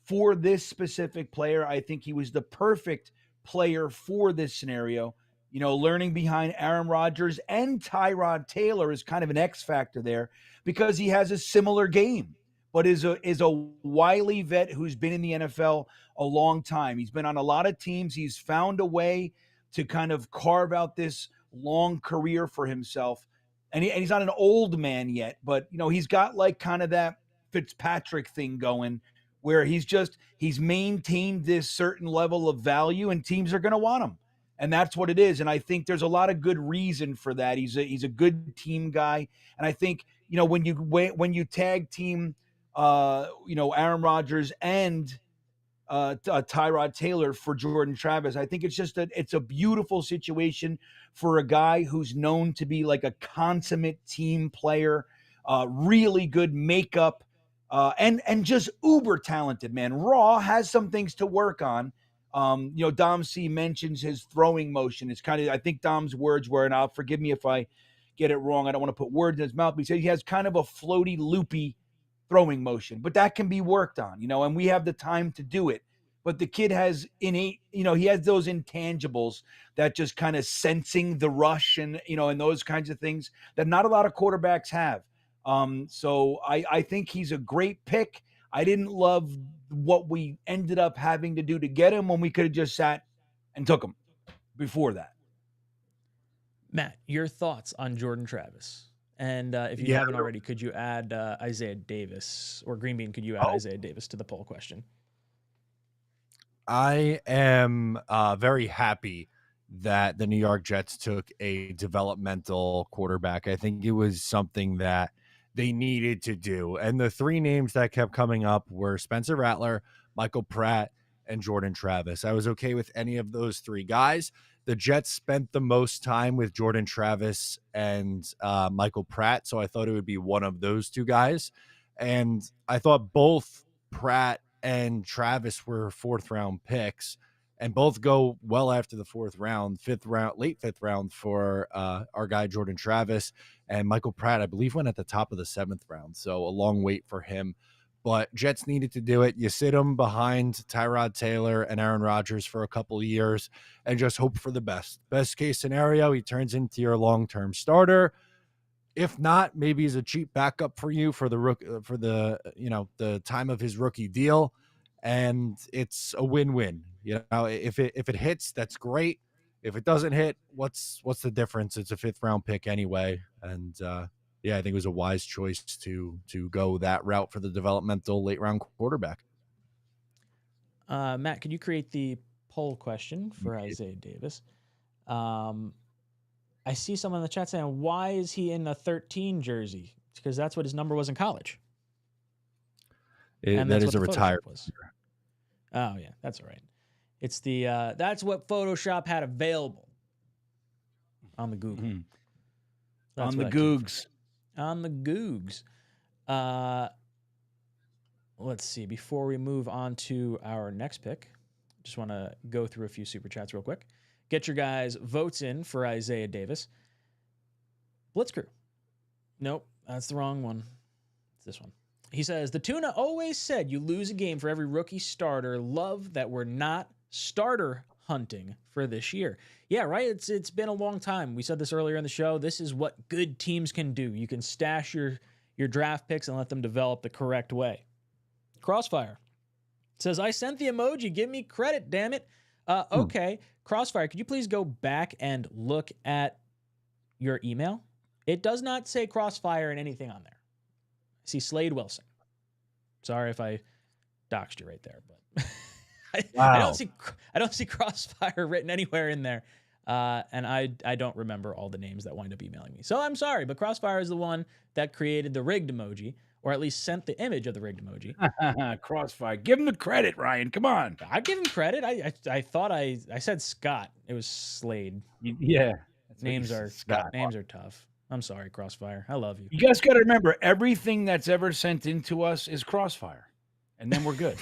for this specific player. I think he was the perfect player for this scenario. Learning behind Aaron Rodgers and Tyrod Taylor is kind of an X factor there, because he has a similar game, but is a wily vet who's been in the NFL a long time. He's been on a lot of teams. He's found a way to kind of carve out this long career for himself. And he's not an old man yet, but he's got like kind of that Fitzpatrick thing going, where he's maintained this certain level of value, and teams are going to want him. And that's what it is. And I think there's a lot of good reason for that. He's a good team guy. And I think, when you tag team, Aaron Rodgers and Tyrod Taylor for Jordan Travis, I think it's a beautiful situation for a guy who's known to be like a consummate team player, really good makeup, and just uber talented, man. Raw has some things to work on. Dom C mentions his throwing motion. It's kind of, I think Dom's words were, and I'll forgive me if I get it wrong, I don't want to put words in his mouth, but he said he has kind of a floaty, loopy throwing motion, but that can be worked on, and we have the time to do it. But the kid has innate, he has those intangibles, that just kind of sensing the rush and those kinds of things that not a lot of quarterbacks have. So I think he's a great pick. I didn't love what we ended up having to do to get him, when we could have just sat and took him before that. Matt, your thoughts on Jordan Travis? And if you haven't already, could you add Isaiah Davis, or Green Bean, could you add Isaiah Davis to the poll question? I am very happy that the New York Jets took a developmental quarterback. I think it was something that they needed to do. And the 3 names that kept coming up were Spencer Rattler, Michael Pratt, and Jordan Travis. I was okay with any of those 3 guys. The Jets spent the most time with Jordan Travis and Michael Pratt, so I thought it would be one of those 2 guys. And I thought both Pratt and Travis were 4th round picks, and both go well after the 4th round, 5th round, late 5th round for our guy Jordan Travis. And Michael Pratt, I believe, went at the top of the 7th round, so a long wait for him. But Jets needed to do it. You sit him behind Tyrod Taylor and Aaron Rodgers for a couple of years and just hope for the best. Best case scenario, he turns into your long-term starter. If not, maybe he's a cheap backup for you for the time of his rookie deal, and it's a win-win. If it hits, that's great. If it doesn't hit, what's the difference? It's a 5th round pick anyway, and I think it was a wise choice to go that route for the developmental late round quarterback. Matt, could you create the poll question for Isaiah Davis? I see someone in the chat saying, why is he in a 13 jersey? Because that's what his number was in college. That is a retired. Oh yeah, that's all right. It's the that's what Photoshop had available on the Google. Mm-hmm. On the Googs. On the Googs. Let's see. Before we move on to our next pick, just want to go through a few super chats real quick. Get your guys' votes in for Isaiah Davis. Blitzcrew. Nope, that's the wrong one. It's this one. He says, the Tuna always said you lose a game for every rookie starter. Love that we're not starter hunting for this year. Yeah, right? It's been a long time. We said this earlier in the show. This is what good teams can do. You can stash your draft picks and let them develop the correct way. Crossfire says, I sent the emoji. Give me credit, damn it. Okay, Crossfire, could you please go back and look at your email? It does not say Crossfire and anything on there. I see Slade Wilson. Sorry if I doxed you right there, but I don't see Crossfire written anywhere in there. And I don't remember all the names that wind up emailing me. So I'm sorry, but Crossfire is the one that created the rigged emoji, or at least sent the image of the rigged emoji. Crossfire. Give him the credit, Ryan. Come on. I give him credit. I thought I said Scott. It was Slade. Yeah. Names are tough. I'm sorry, Crossfire. I love you. You guys got to remember, everything that's ever sent into us is Crossfire, and then we're good.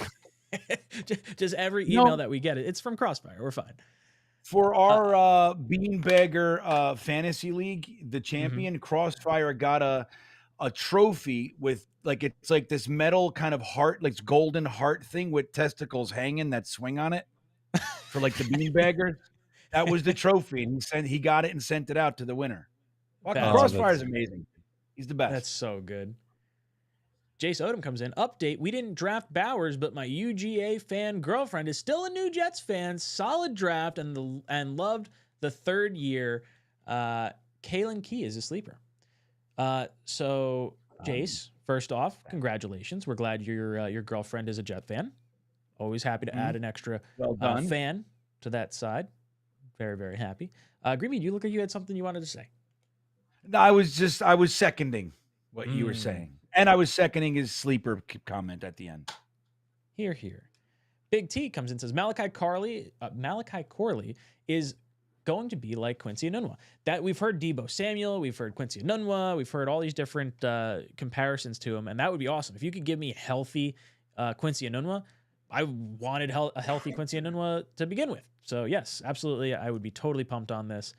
Just every email that we get, it's from Crossfire. We're fine. For our Beanbagger Fantasy League, the champion, Crossfire got a trophy with it's like this metal kind of heart, like golden heart thing with testicles hanging that swing on it for like the Beanbagger. That was the trophy, and he got it and sent it out to the winner. Crossfire is amazing. He's the best. That's so good. Jace Odom comes in. Update: we didn't draft Bowers, but my UGA fan girlfriend is still a new Jets fan. Solid draft and loved the third year. 𝐀𝐮𝐫𝐚 is a sleeper. So Jace, first off, congratulations. We're glad your girlfriend is a Jet fan. Always happy to add an extra fan to that side. Very, very happy. Greeny, you look like you had something you wanted to say. No, I was seconding what you were saying. And I was seconding his sleeper comment at the end. Here. Big T comes in and says Malachi Corley is going to be like Quincy Enunwa. That we've heard Deebo Samuel, we've heard Quincy Enunwa, we've heard all these different comparisons to him, and that would be awesome. If you could give me healthy Quincy Enunwa, I wanted a healthy Quincy Enunwa to begin with. So yes, absolutely, I would be totally pumped on this.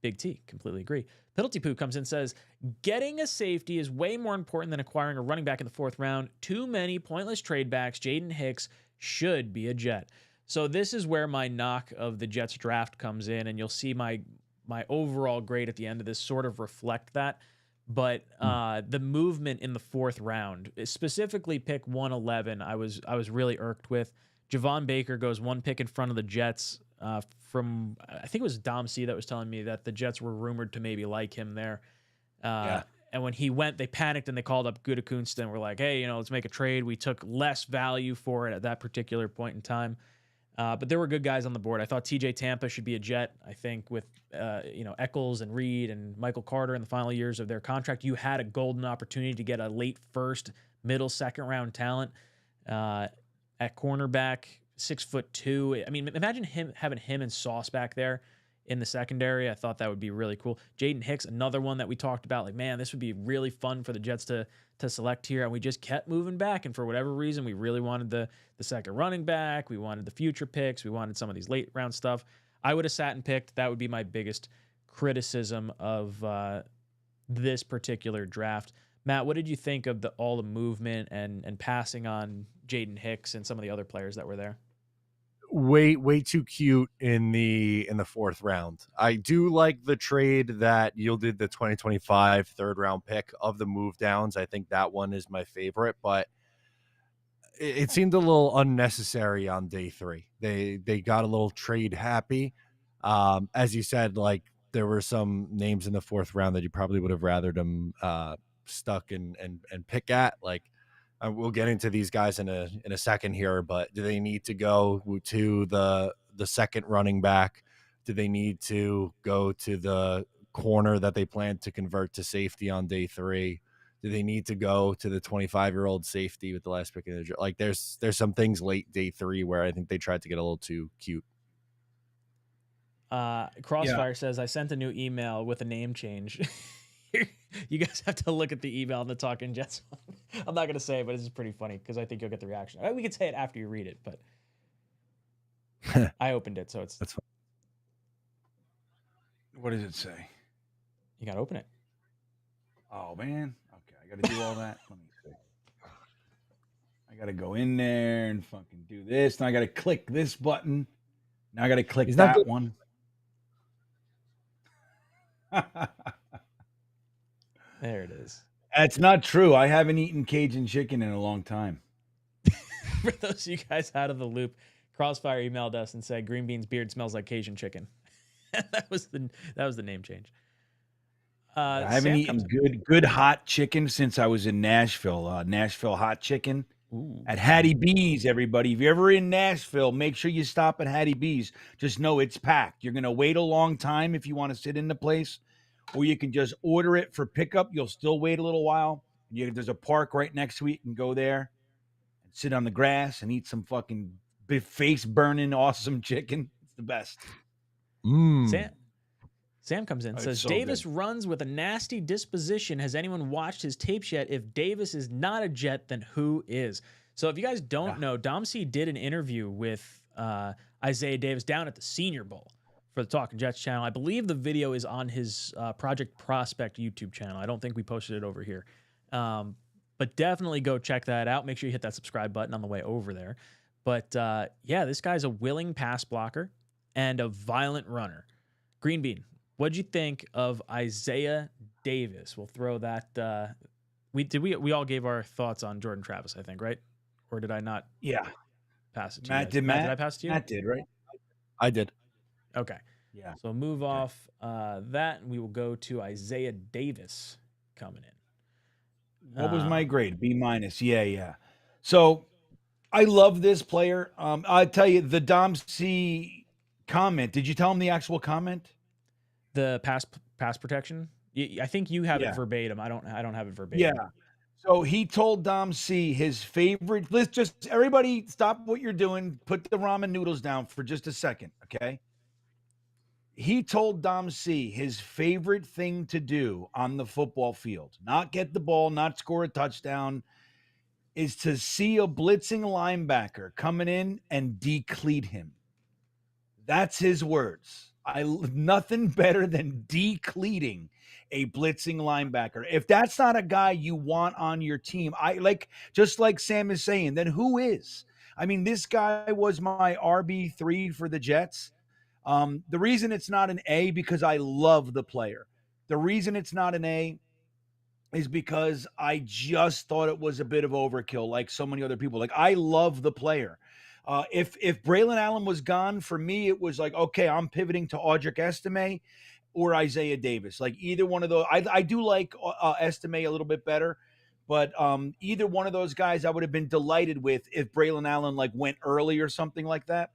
Big T, completely agree. Piddlety Poo comes in and says, getting a safety is way more important than acquiring a running back in the 4th round. Too many pointless trade backs. Jaden Hicks should be a Jet. So this is where my knock of the Jets draft comes in, and you'll see my overall grade at the end of this sort of reflect that. But the movement in the 4th round, specifically pick 111, I was really irked with. Javon Baker goes 1 pick in front of the Jets. From I think it was Dom C that was telling me that the Jets were rumored to maybe like him there. And when he went, they panicked and they called up 𝐒𝐮𝐬𝐫𝐚 and were like, hey, let's make a trade. We took less value for it at that particular point in time. But there were good guys on the board. I thought TJ Tampa should be a Jet. I think with 𝐒𝐮𝐬𝐫𝐚 and Reed and Michael Carter in the final years of their contract, you had a golden opportunity to get a late 1st, middle 2nd round talent at cornerback. 6'2". I mean, imagine having him and Sauce back there in the secondary. I thought that would be really cool. Jaden Hicks, another one that we talked about. Like, man, this would be really fun for the Jets to select here. And we just kept moving back. And for whatever reason, we really wanted the 2nd running back. We wanted the future picks. We wanted some of these late round stuff. I would have sat and picked. That would be my biggest criticism of this particular draft. Matt, what did you think of all the movement and passing on Jaden Hicks and some of the other players that were there? Way too cute in the 4th round. I do like the trade that yielded the 2025 3rd round pick of the move downs. I think that one is my favorite, but it seemed a little unnecessary on day 3. They got a little trade happy. As you said, like there were some names in the 4th round that you probably would have rathered them stuck and pick at. Like we'll get into these guys in a second here, but do they need to go to the 2nd running back? Do they need to go to the corner that they plan to convert to safety on day 3? Do they need to go to the 25-year-old safety with the last pick of the draft? Like there's some things late day 3 where I think they tried to get a little too cute. Crossfire says, I sent a new email with a name change. You guys have to look at the email on the Talkin Jets one. I'm not going to say it, but this is pretty funny because I think you'll get the reaction. We could say it after you read it, but I opened it, so it's... That's fine. What does it say? You got to open it. Oh, man. Okay, I got to do all that. Let me see. I got to go in there and fucking do this. Now I got to click this button. Now I got to click that one. There it is. That's not true. I haven't eaten Cajun chicken in a long time. For those of you guys out of the loop, Crossfire emailed us and said Green Bean's beard smells like Cajun chicken. that was the name change. I haven't Sam eaten comes in. good hot chicken since I was in Nashville. Nashville hot chicken Ooh. at Hattie B's. Everybody, if you're ever in Nashville, make sure you stop at Hattie B's. Just know it's packed. You're gonna wait a long time if you want to sit in the place, or you can just order it for pickup. You'll still wait a little while. There's a park right next to it. You can go there and sit on the grass and eat some fucking face burning awesome chicken. It's the best. Sam comes in and says, so Davis good. runs with a nasty disposition. Has anyone watched his tapes yet? If Davis is not a Jet, then who is? So if you guys don't know, Dom C did an interview with Isaiah Davis down at the Senior Bowl for the Talkin' Jets channel. I believe the video is on his Project Prospect YouTube channel. I don't think we posted it over here. But definitely go check that out. Make sure you hit that subscribe button on the way over there. But yeah, this guy's a willing pass blocker and a violent runner. Green Bean, what'd you think of Isaiah Davis? We'll throw that. We all gave our thoughts on Jordan Travis, I think, right? Or did I not? Yeah. Pass it to Matt you guys? did. Did I pass it to you? Matt did, right? I did. Okay. Yeah. So move off that, and we will go to Isaiah Davis coming in. What was my grade? B-. Yeah. So I love this player. I tell you, the Dom C comment. Did you tell him the actual comment? The pass protection. I think you have it verbatim. I don't have it verbatim. Yeah. So he told Dom C his favorite. Let's just everybody stop what you're doing. Put the ramen noodles down for just a second, okay? He told Dom C his favorite thing to do on the football field, not get the ball, not score a touchdown, is to see a blitzing linebacker coming in and decleat him. That's his words. Nothing better than decleating a blitzing linebacker. If that's not a guy you want on your team, just like Sam is saying, then who is? I mean, this guy was my RB3 for the Jets. The reason it's not an A because I love the player. The reason it's not an A is because I just thought it was a bit of overkill, like so many other people. Like, I love the player. If Braylon Allen was gone, for me, it was like, okay, I'm pivoting to 𝐎'𝐿𝐼 or Isaiah Davis. Like either one of those. I do like Estime a little bit better, but either one of those guys I would have been delighted with if Braylon Allen like went early or something like that.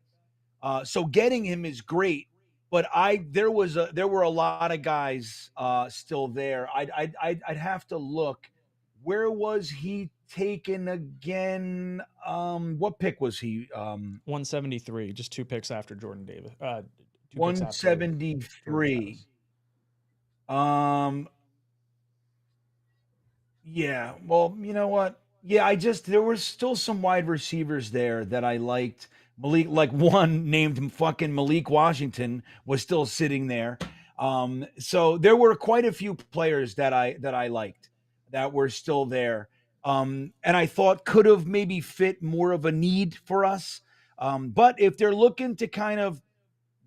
So getting him is great, but there were a lot of guys still there. I'd have to look. Where was he taken again? What pick was he? 173, just 2 picks after Jordan Davis. 173. Yeah. Well, you know what? Yeah, there were still some wide receivers there that I liked. Like one named fucking Malik Washington was still sitting there. So there were quite a few players that I liked that were still there. And I thought could have maybe fit more of a need for us. But if they're looking to kind of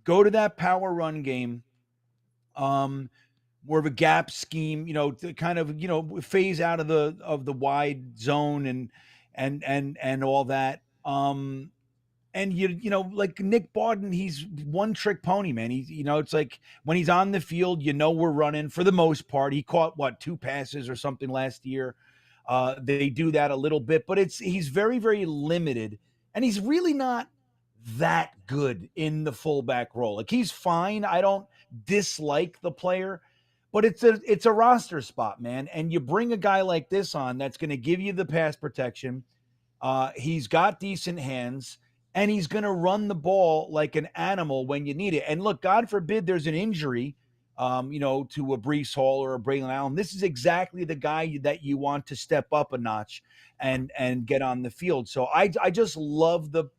go to that power run game, more of a gap scheme, to kind of, phase out of the wide zone and all that. And like Nick Bawden, he's one trick pony, man. It's like when he's on the field, we're running for the most part. He caught 2 passes or something last year. They do that a little bit, but he's very, very limited, and he's really not that good in the fullback role. Like, he's fine. I don't dislike the player, but it's a roster spot, man. And you bring a guy like this on that's going to give you the pass protection. He's got decent hands, and he's going to run the ball like an animal when you need it. And look, God forbid there's an injury, to a Breece Hall or a Braylon Allen. This is exactly the guy that you want to step up a notch and get on the field. So I just love the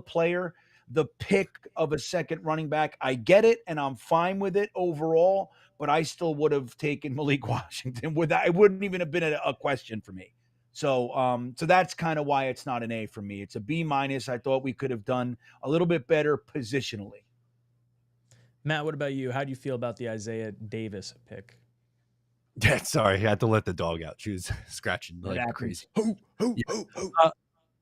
player, the pick of a second running back. I get it, and I'm fine with it overall, but I still would have taken Malik Washington. It wouldn't even have been a question for me. So that's kind of why it's not an A for me. It's a B-. I thought we could have done a little bit better positionally. Matt, what about you? How do you feel about the Isaiah Davis pick? Yeah, sorry, I had to let the dog out. She was scratching like crazy.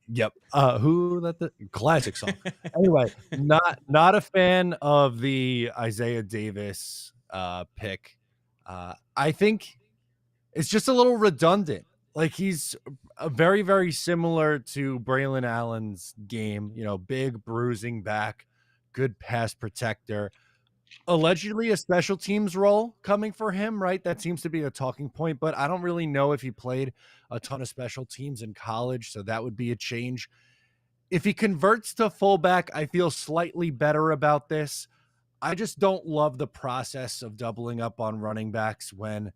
Yep. Who let the classic song? Anyway, not a fan of the Isaiah Davis pick. I think it's just a little redundant. Like he's very, very similar to Braylon Allen's game. You know, big bruising back, good pass protector. Allegedly a special teams role coming for him, right? That seems to be a talking point, but I don't really know if he played a ton of special teams in college, so that would be a change. If he converts to fullback, I feel slightly better about this. I just don't love the process of doubling up on running backs when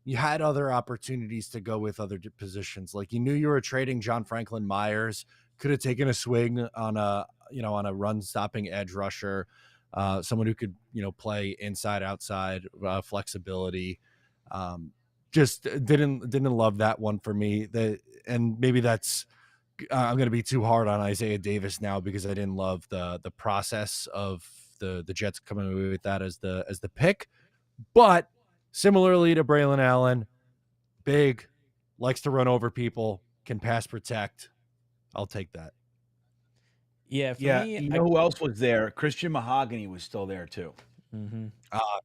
you had other opportunities to go with other positions. Like you knew you were trading John Franklin Myers, could have taken a swing on a run stopping edge rusher, someone who could, play inside, outside, flexibility. Just didn't love that one for me. And maybe that's, I'm going to be too hard on Isaiah Davis now because I didn't love the process of the Jets coming away with that as the pick. But similarly to Braylon Allen, big, likes to run over people, can pass protect. I'll take that. Yeah, for me, you know who else was there? Christian Mahogany was still there too.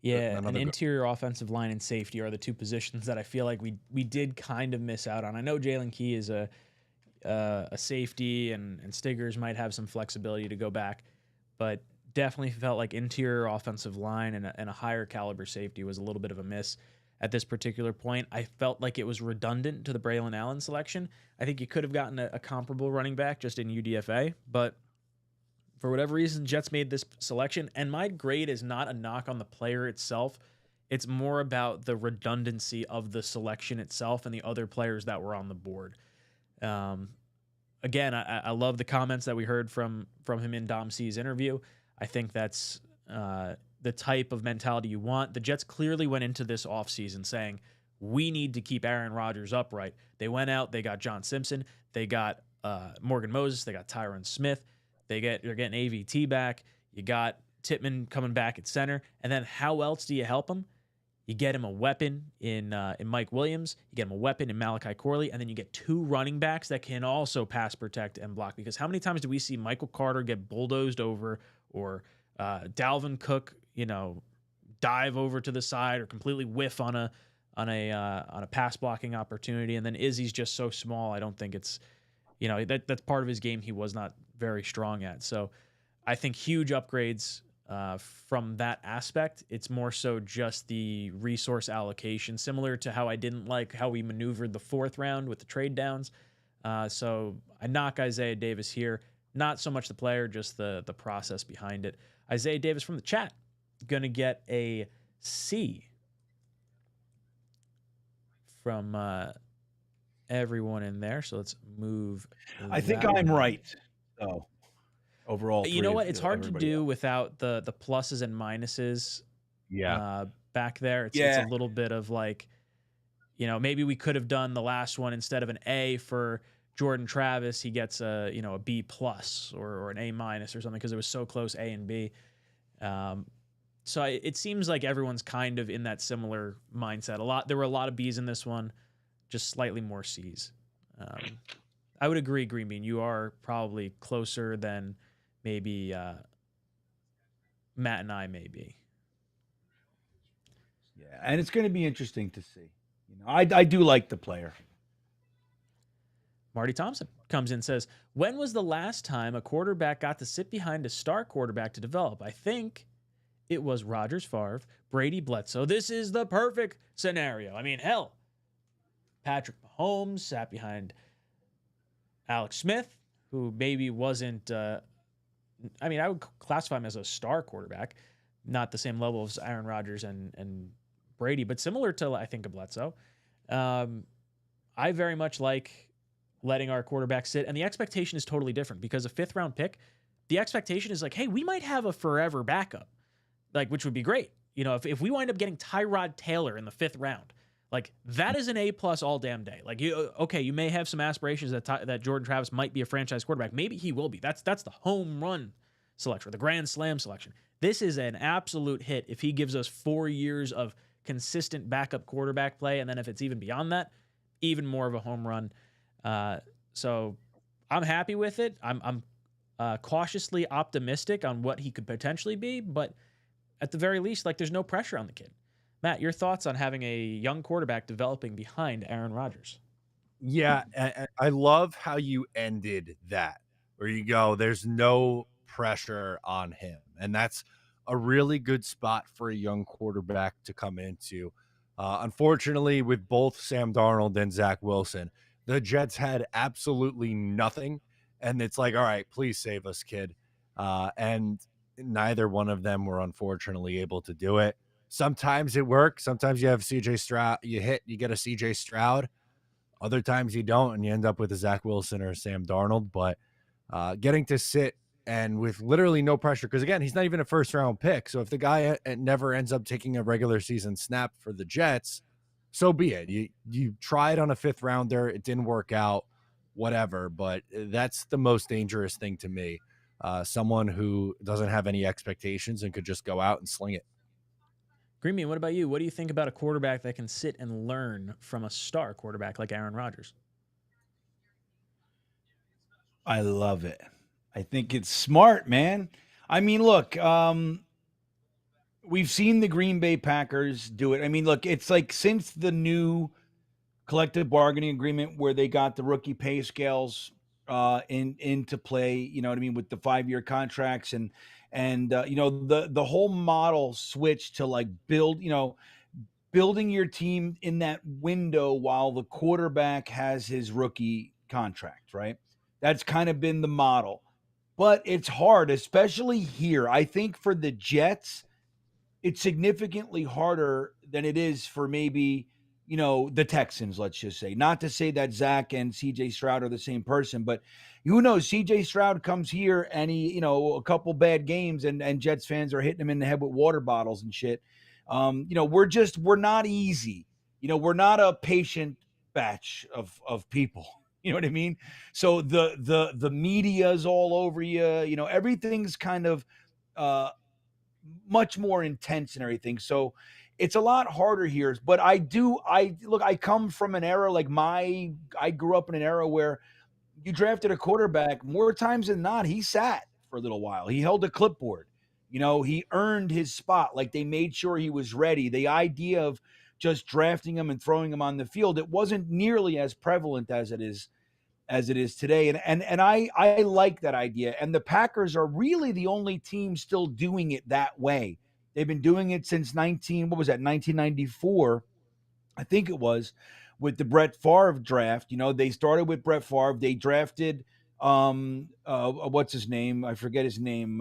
Yeah, an interior offensive line and safety are the two positions that I feel like we did kind of miss out on. I know Jalen Key is a safety, and Stiggers might have some flexibility to go back, but definitely felt like interior offensive line and a higher caliber safety was a little bit of a miss at this particular point. I felt like it was redundant to the Braylon Allen selection. I think you could have gotten a comparable running back just in UDFA, but for whatever reason, Jets made this selection, and my grade is not a knock on the player itself. It's more about the redundancy of the selection itself and the other players that were on the board. Again, I love the comments that we heard from him in Dom C's interview. I think that's the type of mentality you want. The Jets clearly went into this offseason saying, we need to keep Aaron Rodgers upright. They went out, they got John Simpson, they got Morgan Moses, they got Tyron Smith. They're getting AVT back. You got Tippmann coming back at center. And then how else do you help him? You get him a weapon in Mike Williams. You get him a weapon in Malachi Corley. And then you get two running backs that can also pass, protect, and block. Because how many times do we see Michael Carter get bulldozed over, or Dalvin Cook, dive over to the side or completely whiff on a pass blocking opportunity? And then Izzy's just so small. I don't think it's, that's part of his game he was not very strong at. So I think huge upgrades from that aspect. It's more so just the resource allocation, similar to how I didn't like how we maneuvered the fourth round with the trade downs. So I knock Isaiah Davis here. Not so much the player, just the process behind it. Isaiah Davis from the chat, going to get a C from everyone in there. So let's move. I think I'm right. So overall, you know what? It's hard to do without the pluses and minuses. Yeah. Back there, it's a little bit of like, maybe we could have done the last one instead of an A for Jordan Travis. He gets a B plus or an A minus or something because it was so close, A and B. So it seems like everyone's kind of in that similar mindset. There were a lot of B's in this one, just slightly more C's. I would agree, Green Bean. You are probably closer than maybe Matt and I may be. Yeah, and it's going to be interesting to see. I do like the player. Marty Thompson comes in and says, when was the last time a quarterback got to sit behind a star quarterback to develop? I think it was Rodgers, Favre, Brady, Bledsoe. This is the perfect scenario. I mean, hell, Patrick Mahomes sat behind Alex Smith, who maybe wasn't, I would classify him as a star quarterback, not the same level as Aaron Rodgers and Brady, but similar to, I think, a Bledsoe. I very much like letting our quarterback sit, and the expectation is totally different because a fifth-round pick, the expectation is like, hey, we might have a forever backup, which would be great. If we wind up getting Tyrod Taylor in the fifth round, that is an A+ all damn day. You may have some aspirations that Jordan Travis might be a franchise quarterback. Maybe he will be. That's the home run selection, or the grand slam selection. This is an absolute hit if he gives us 4 years of consistent backup quarterback play, and then if it's even beyond that, even more of a home run. So I'm happy with it. I'm cautiously optimistic on what he could potentially be, but at the very least, like, there's no pressure on the kid. Matt, your thoughts on having a young quarterback developing behind Aaron Rodgers? Yeah, I love how you ended that, where you go, there's no pressure on him. And that's a really good spot for a young quarterback to come into. Unfortunately, with both Sam Darnold and Zach Wilson, the Jets had absolutely nothing. And it's like, all right, please save us, kid. And neither one of them were unfortunately able to do it. Sometimes it works. Sometimes you have CJ Stroud, you get a CJ Stroud. Other times you don't, and you end up with a Zach Wilson or a Sam Darnold. But getting to sit and with literally no pressure, because again, he's not even a first-round pick. So if the guy never ends up taking a regular season snap for the Jets, so be it. You tried on a fifth rounder, it didn't work out, whatever. But that's the most dangerous thing to me. Someone who doesn't have any expectations and could just go out and sling it. Green Bean, what about you? What do you think about a quarterback that can sit and learn from a star quarterback like Aaron Rodgers? I love it. I think it's smart, man. I mean, look, we've seen the Green Bay Packers do it. I mean, look, it's like since the new collective bargaining agreement where they got the rookie pay scales into play, you know what I mean, with the 5-year contracts and you know, the whole model switched to like building your team in that window while the quarterback has his rookie contract, right? That's kind of been the model. But it's hard, especially here. I think for the Jets, it's significantly harder than it is for maybe, you know, the Texans, let's just say. Not to say that Zach and CJ Stroud are the same person, but who knows? CJ Stroud comes here and he, you know, a couple bad games and Jets fans are hitting him in the head with water bottles and shit. You know, we're not easy. You know, we're not a patient batch of people. You know what I mean? So the media's all over you. You know, everything's kind of much more intense and everything. So it's a lot harder here. But I come from an era like I grew up in an era where you drafted a quarterback more times than not. He sat for a little while. He held a clipboard. You know, he earned his spot. Like they made sure he was ready. The idea of just drafting him and throwing him on the field, it wasn't nearly as prevalent as it is today. And I like that idea. And the Packers are really the only team still doing it that way. They've been doing it since 1994, I think it was, with the Brett Favre draft. You know, they started with Brett Favre. They drafted what's his name? I forget his name.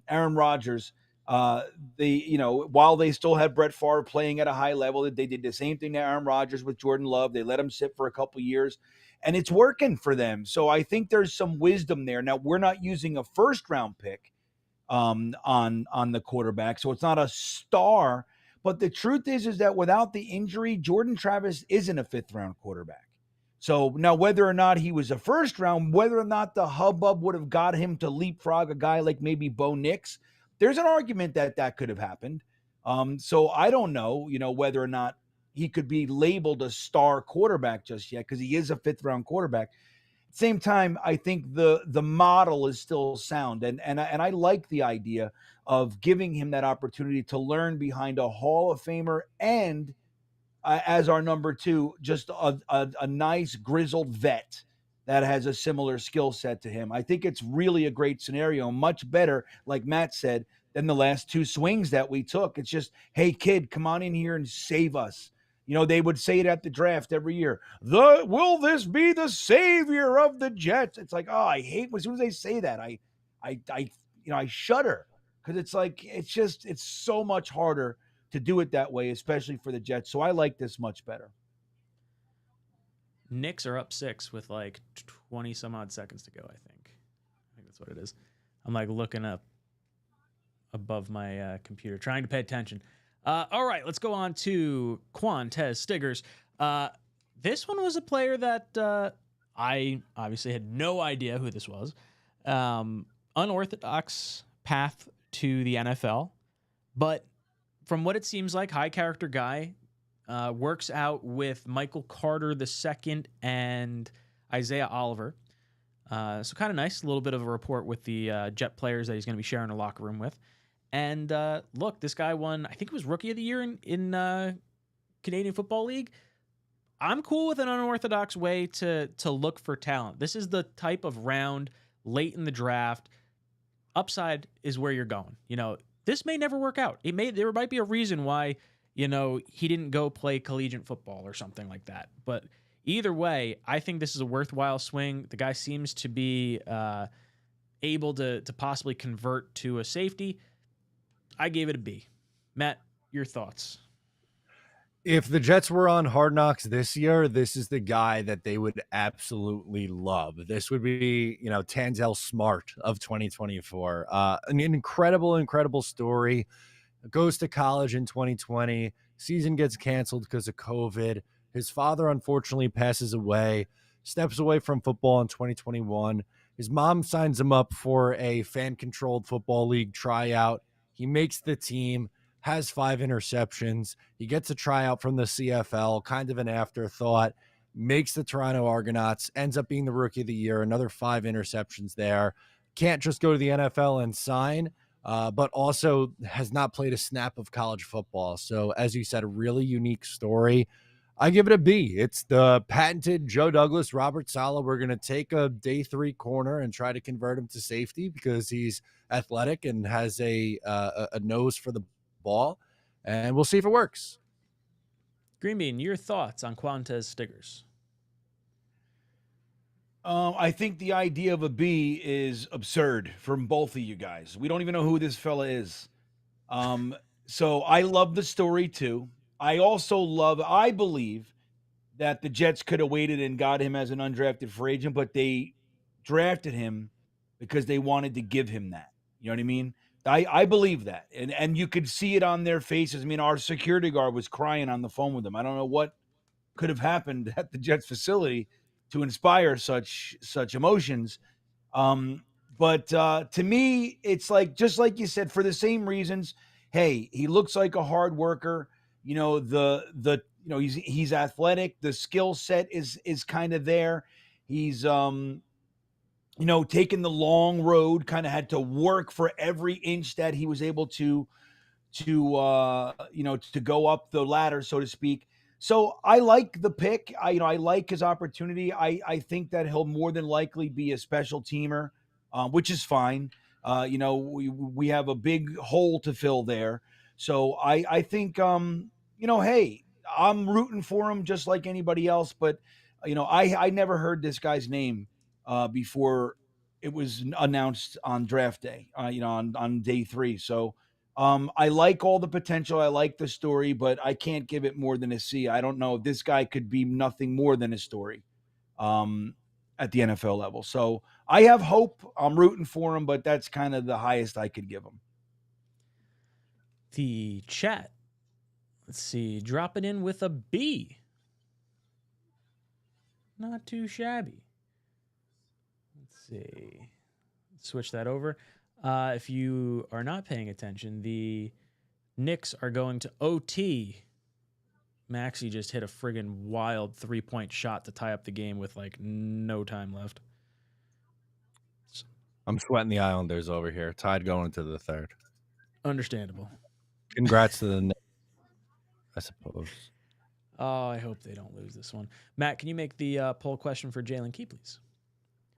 Aaron Rodgers. While they still had Brett Favre playing at a high level, they did the same thing to Aaron Rodgers with Jordan Love. They let him sit for a couple years, and it's working for them. So I think there's some wisdom there. Now, we're not using a first-round pick on the quarterback, so it's not a star. But the truth is that without the injury, Jordan Travis isn't a fifth-round quarterback. So now whether or not he was a first round, whether or not the hubbub would have got him to leapfrog a guy like maybe Bo Nix, there's an argument that could have happened. So I don't know, you know, whether or not he could be labeled a star quarterback just yet because he is a fifth-round quarterback. At the same time, I think the model is still sound, and I like the idea of giving him that opportunity to learn behind a Hall of Famer and as our number two, just a nice grizzled vet that has a similar skill set to him. I think it's really a great scenario, much better, like Matt said, than the last two swings that we took. It's just, hey, kid, come on in here and save us. You know, they would say it at the draft every year. Will this be the savior of the Jets? It's like, oh, I hate as soon as they say that. I shudder because it's like it's so much harder to do it that way, especially for the Jets. So I like this much better. Knicks are up 6 with like 20 some odd seconds to go, I think. That's what it is. I'm like looking up above my computer, trying to pay attention. All right, let's go on to Quantez Stiggers. This one was a player that I obviously had no idea who this was. Unorthodox path to the NFL, but from what it seems like, high character guy, works out with Michael Carter II and Isaiah Oliver. So kind of nice, a little bit of a report with the Jet players that he's going to be sharing a locker room with. And look, this guy won, I think it was Rookie of the Year in Canadian Football League. I'm cool with an unorthodox way to look for talent. This is the type of round late in the draft. Upside is where you're going. You know, this may never work out. There might be a reason why, you know, he didn't go play collegiate football or something like that. But either way, I think this is a worthwhile swing. The guy seems to be able to possibly convert to a safety. I gave it a B. Matt, your thoughts? If the Jets were on Hard Knocks this year, this is the guy that they would absolutely love. This would be, you know, Tanzel Smart of 2024. An incredible story. Goes to college in 2020. Season gets canceled because of COVID. His father, unfortunately, passes away. Steps away from football in 2021. His mom signs him up for a fan-controlled football league tryout. He makes the team. Has 5 interceptions. He gets a tryout from the CFL, kind of an afterthought, makes the Toronto Argonauts, ends up being the Rookie of the Year, another 5 interceptions there. Can't just go to the NFL and sign, but also has not played a snap of college football. So, as you said, a really unique story. I give it a B. It's the patented Joe Douglas, Robert Saleh. We're going to take a day 3 corner and try to convert him to safety because he's athletic and has a nose for the ball, and we'll see if it works. Green Bean, your thoughts on Quantez Stiggers? I think the idea of a B is absurd from both of you guys. We don't even know who this fella is. So I love the story too. I believe that the Jets could have waited and got him as an undrafted free agent, but they drafted him because they wanted to give him that. You know what I mean? I believe that. And you could see it on their faces. I mean, our security guard was crying on the phone with them. I don't know what could have happened at the Jets facility to inspire such emotions. But to me, it's like, just like you said, for the same reasons. Hey, he looks like a hard worker. You know, he's athletic. The skill set is kind of there. He's you know, taking the long road, kind of had to work for every inch that he was able to you know, to go up the ladder, so to speak. So I like the pick. I like his opportunity. I think that he'll more than likely be a special teamer, which is fine. You know, we have a big hole to fill there. So I think, you know, hey, I'm rooting for him just like anybody else. But, you know, I never heard this guy's name before it was announced on draft day, you know, on day 3. So I like all the potential. I like the story, but I can't give it more than a C. I don't know. This guy could be nothing more than a story at the NFL level. So I have hope. I'm rooting for him, but that's kind of the highest I could give him. The chat, let's see, drop it in with a B. Not too shabby. Let's see. Switch that over. If you are not paying attention, the Knicks are going to OT. Maxey just hit a friggin' wild 3-point shot to tie up the game with like no time left. I'm sweating the Islanders over here. Tied going into the 3rd. Understandable. Congrats to the Knicks, I suppose. Oh, I hope they don't lose this one. Matt, can you make the poll question for J.Len Key, please?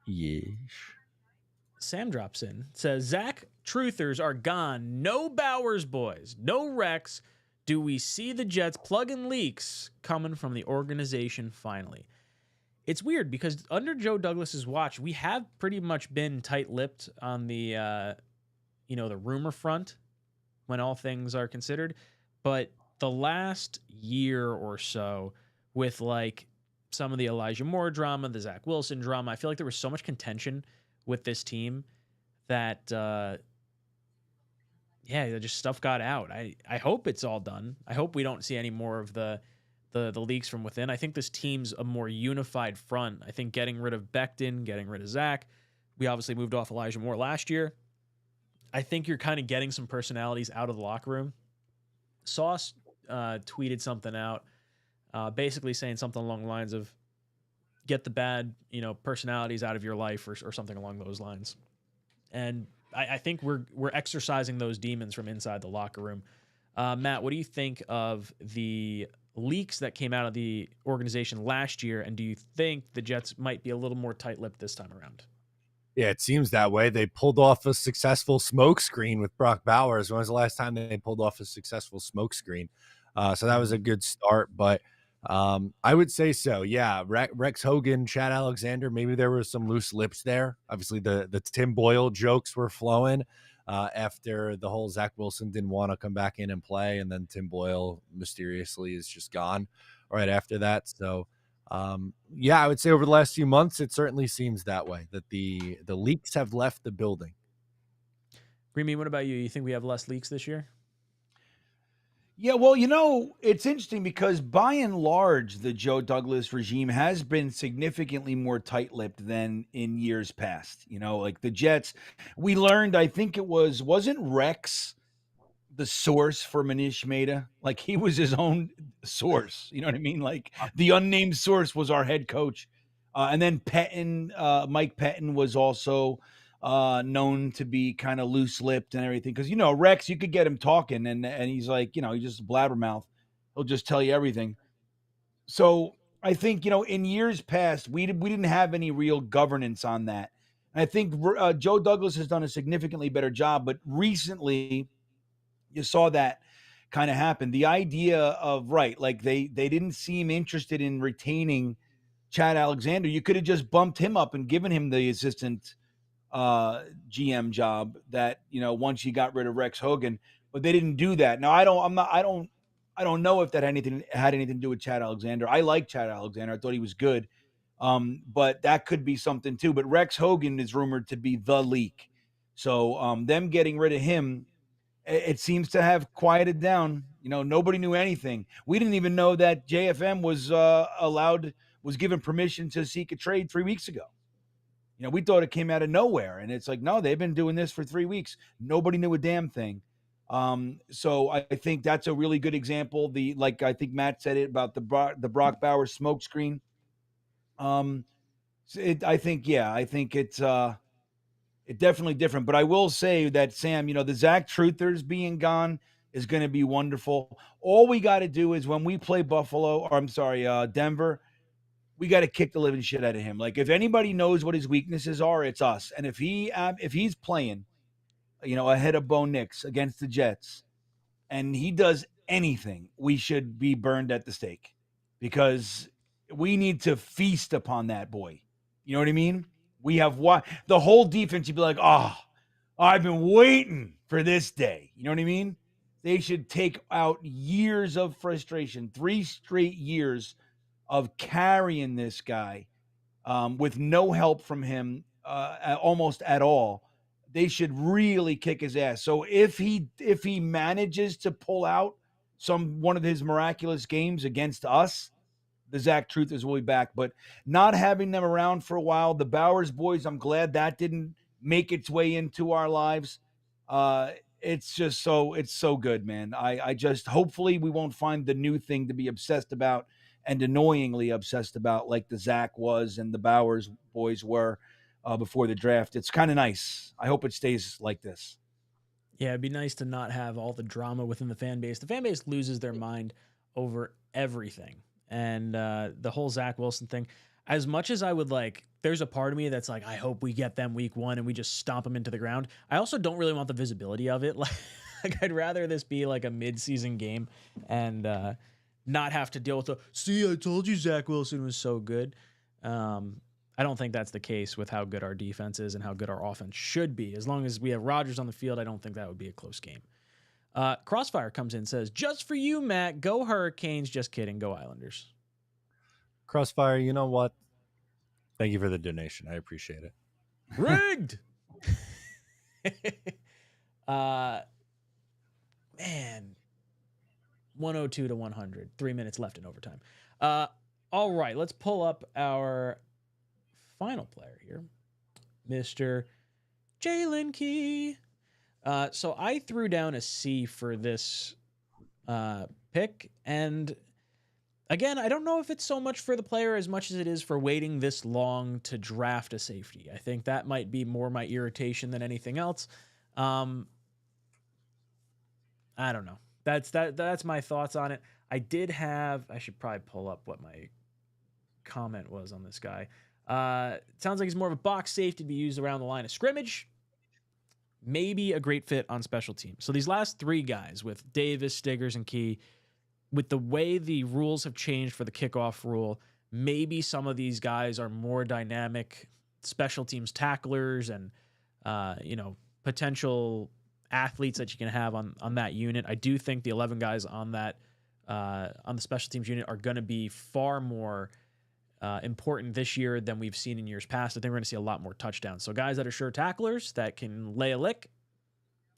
Yes. Sam drops in, says, Zach, truthers are gone. No Bowers boys, no Rex. Do we see the Jets plugging leaks coming from the organization finally? It's weird because under Joe Douglas's watch, we have pretty much been tight-lipped on the, you know, the rumor front when all things are considered. But the last year or so with like some of the Elijah Moore drama, the Zach Wilson drama, I feel like there was so much contention with this team that, yeah, just stuff got out. I hope it's all done. I hope we don't see any more of the leaks from within. I think this team's a more unified front. I think getting rid of Becton, getting rid of Zach, we obviously moved off Elijah Moore last year. I think you're kind of getting some personalities out of the locker room. Sauce tweeted something out, basically saying something along the lines of, get the bad, personalities out of your life or something along those lines. And I think we're exercising those demons from inside the locker room. Matt, what do you think of the leaks that came out of the organization last year? And do you think the Jets might be a little more tight-lipped this time around? Yeah, it seems that way. They pulled off a successful smokescreen with Brock Bowers. When was the last time they pulled off a successful smokescreen? So that was a good start. But I would say so. Yeah, Rex Hogan, Chad Alexander, maybe there was some loose lips there. Obviously, the Tim Boyle jokes were flowing after the whole Zach Wilson didn't want to come back in and play. And then Tim Boyle mysteriously is just gone right after that. So yeah, I would say over the last few months, it certainly seems that way, that the leaks have left the building. Greeny, what about you? You think we have less leaks this year? Yeah, well, it's interesting because by and large, the Joe Douglas regime has been significantly more tight-lipped than in years past. Like the Jets, we learned, I think wasn't Rex the source for Manish Mehta? Like he was his own source. You know what I mean? Like the unnamed source was our head coach. And then Mike Pettin was also known to be kind of loose-lipped and everything. Because, Rex, you could get him talking and he's like, he's just a blabbermouth. He'll just tell you everything. So I think, in years past, we didn't have any real governance on that. And I think Joe Douglas has done a significantly better job. But recently, you saw that kind of happen. The idea of, like they didn't seem interested in retaining Chad Alexander. You could have just bumped him up and given him the assistant GM job that, once you got rid of Rex Hogan, but they didn't do that. Now I don't know if that had anything to do with Chad Alexander. I like Chad Alexander. I thought he was good. But that could be something too. But Rex Hogan is rumored to be the leak. So them getting rid of him, it seems to have quieted down. Nobody knew anything. We didn't even know that JFM was given permission to seek a trade 3 weeks ago. We thought it came out of nowhere, and it's like, no, they've been doing this for 3 weeks. Nobody knew a damn thing. So I think that's a really good example. Like I think Matt said it about the Brock Bowers smokescreen. I think it's definitely different. But I will say that, Sam, the Zach Truthers being gone is going to be wonderful. All we got to do is when we play Denver, we got to kick the living shit out of him. Like if anybody knows what his weaknesses are, it's us. And if he's playing, ahead of Bo Nix against the Jets, and he does anything, we should be burned at the stake because we need to feast upon that boy. You know what I mean? We have the whole defense. You'd be like, oh, I've been waiting for this day. You know what I mean? They should take out years of frustration, 3 straight years of carrying this guy with no help from him almost at all. They should really kick his ass. So if he manages to pull out one of his miraculous games against us, the Zach Truthers will be back. But not having them around for a while, the Bowers boys, I'm glad that didn't make its way into our lives. It's so good, man. I just hopefully we won't find the new thing to be obsessed about and annoyingly obsessed about like the Zach was and the Bowers boys were before the draft. It's kind of nice. I hope it stays like this. Yeah, it'd be nice to not have all the drama within the fan base. The fan base loses their mind over everything. And the whole Zach Wilson thing, as much as I would like, there's a part of me that's like, I hope we get them week 1 and we just stomp them into the ground. I also don't really want the visibility of it. Like I'd rather this be like a mid-season game and not have to deal with I told you Zach Wilson was so good. I don't think that's the case with how good our defense is and how good our offense should be. As long as we have Rodgers on the field, I don't think that would be a close game. Crossfire comes in and says, just for you, Matt, go Hurricanes. Just kidding. Go Islanders. Crossfire, you know what? Thank you for the donation. I appreciate it. Rigged. Man, 102 to 100. 3 minutes left in overtime. All right, let's pull up our final player here, Mr. Jalen Key. So I threw down a C for this pick, and Again, I don't know if it's so much for the player as much as it is for waiting this long to draft a safety. I think that might be more my irritation than anything else. I don't know. That's my thoughts on it. I should probably pull up what my comment was on this guy. Sounds like he's more of a box safety to be used around the line of scrimmage. Maybe a great fit on special teams. So these last three guys with Davis, Stiggers, and Key, with the way the rules have changed for the kickoff rule, maybe some of these guys are more dynamic special teams tacklers and, potential athletes that you can have on that unit. I do think the 11 guys on that, on the special teams unit are going to be far more important this year than we've seen in years past. I think we're going to see a lot more touchdowns. So guys that are sure tacklers that can lay a lick,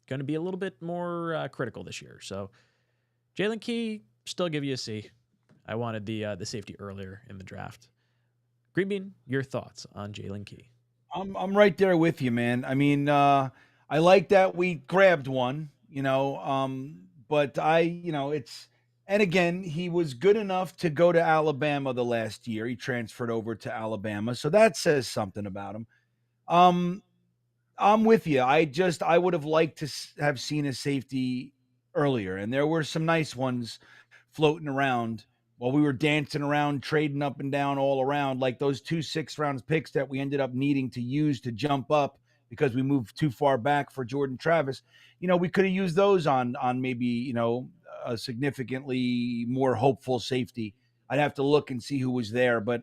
going to be a little bit more critical this year. So Jalen Key, still give you a C. I wanted the safety earlier in the draft. Green Bean, your thoughts on Jalen Key? I'm right there with you, man. I mean, I like that we grabbed one, but it's, and again, he was good enough to go to Alabama the last year. He transferred over to Alabama, so that says something about him. I'm with you. I would have liked to have seen a safety earlier, and there were some nice ones floating around while we were dancing around, trading up and down all around, like those 2 6th-round picks that we ended up needing to use to jump up because we moved too far back for Jordan Travis. We could have used those on maybe, a significantly more hopeful safety. I'd have to look and see who was there, but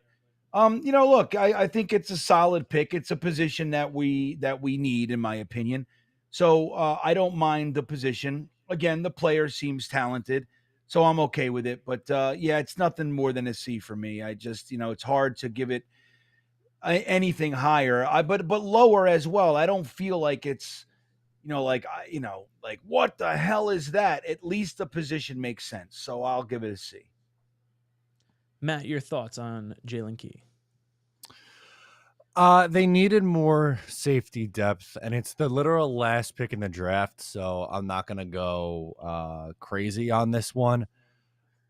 look, I think it's a solid pick. It's a position that we need, in my opinion. So I don't mind the position. Again, the player seems talented, so I'm okay with it. But it's nothing more than a C for me. I just, it's hard to give it anything higher. But lower as well. I don't feel like it's, like what the hell is that? At least the position makes sense. So I'll give it a C. Matt, your thoughts on Jalen Key? They needed more safety depth, and it's the literal last pick in the draft, so I'm not going to go crazy on this one.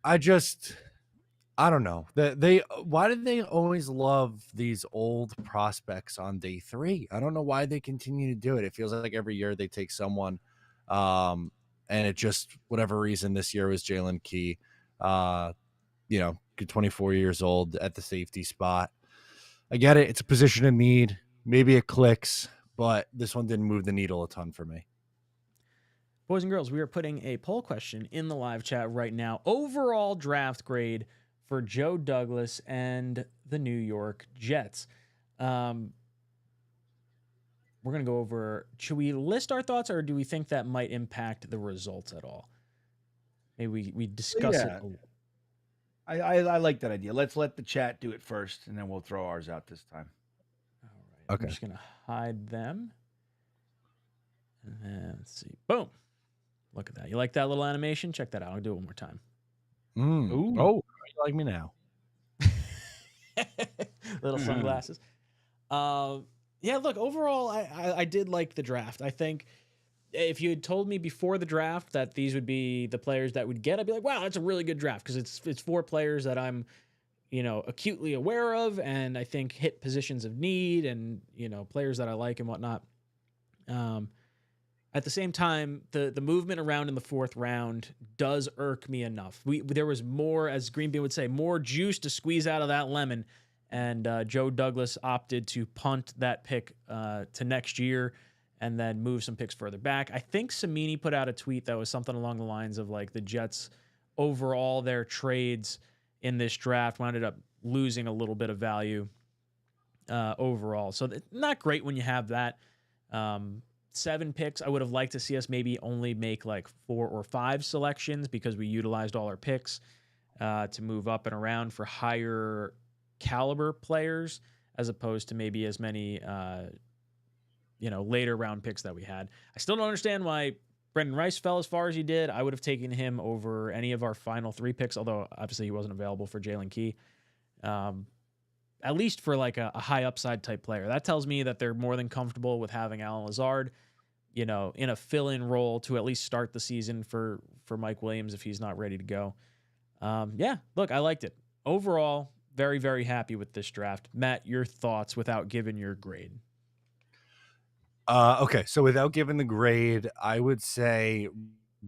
I don't know. Why did they always love these old prospects on day 3? I don't know why they continue to do it. It feels like every year they take someone, and it just, whatever reason, this year was Jalen Key. 24 years old at the safety spot. I get it. It's a position of need. Maybe it clicks, but this one didn't move the needle a ton for me. Boys and girls, we are putting a poll question in the live chat right now. Overall draft grade for Joe Douglas and the New York Jets. We're going to go over, should we list our thoughts, or do we think that might impact the results at all? Maybe we discuss it a little. I like that idea. Let's let the chat do it first, and then we'll throw ours out this time. All right. Okay. I'm just going to hide them. And then let's see. Boom. Look at that. You like that little animation? Check that out. I'll do it one more time. Ooh. Oh, you like me now. Little sunglasses. Look, overall, I did like the draft. I think if you had told me before the draft that these would be the players that would get, I'd be like, wow, that's a really good draft, because it's 4 players that I'm, acutely aware of, and I think hit positions of need, and, players that I like and whatnot. At the same time, the movement around in the 4th round does irk me enough. There was more, as Green Bean would say, more juice to squeeze out of that lemon, and Joe Douglas opted to punt that pick to next year and then move some picks further back. I think Samini put out a tweet that was something along the lines of, like, the Jets, overall, their trades in this draft wound up losing a little bit of value overall. So not great when you have that. 7 picks. I would have liked to see us maybe only make like 4 or 5 selections, because we utilized all our picks to move up and around for higher caliber players, as opposed to maybe as many later round picks that we had. I still don't understand why Brendan Rice fell as far as he did. I would have taken him over any of our final 3 picks, although obviously he wasn't available for Jalen Key. At least for like a high upside type player. That tells me that they're more than comfortable with having Allen Lazard, in a fill-in role to at least start the season for Mike Williams if he's not ready to go. Yeah, look, I liked it. Overall, very, very happy with this draft. Matt, your thoughts without giving your grade. Okay, so without giving the grade, I would say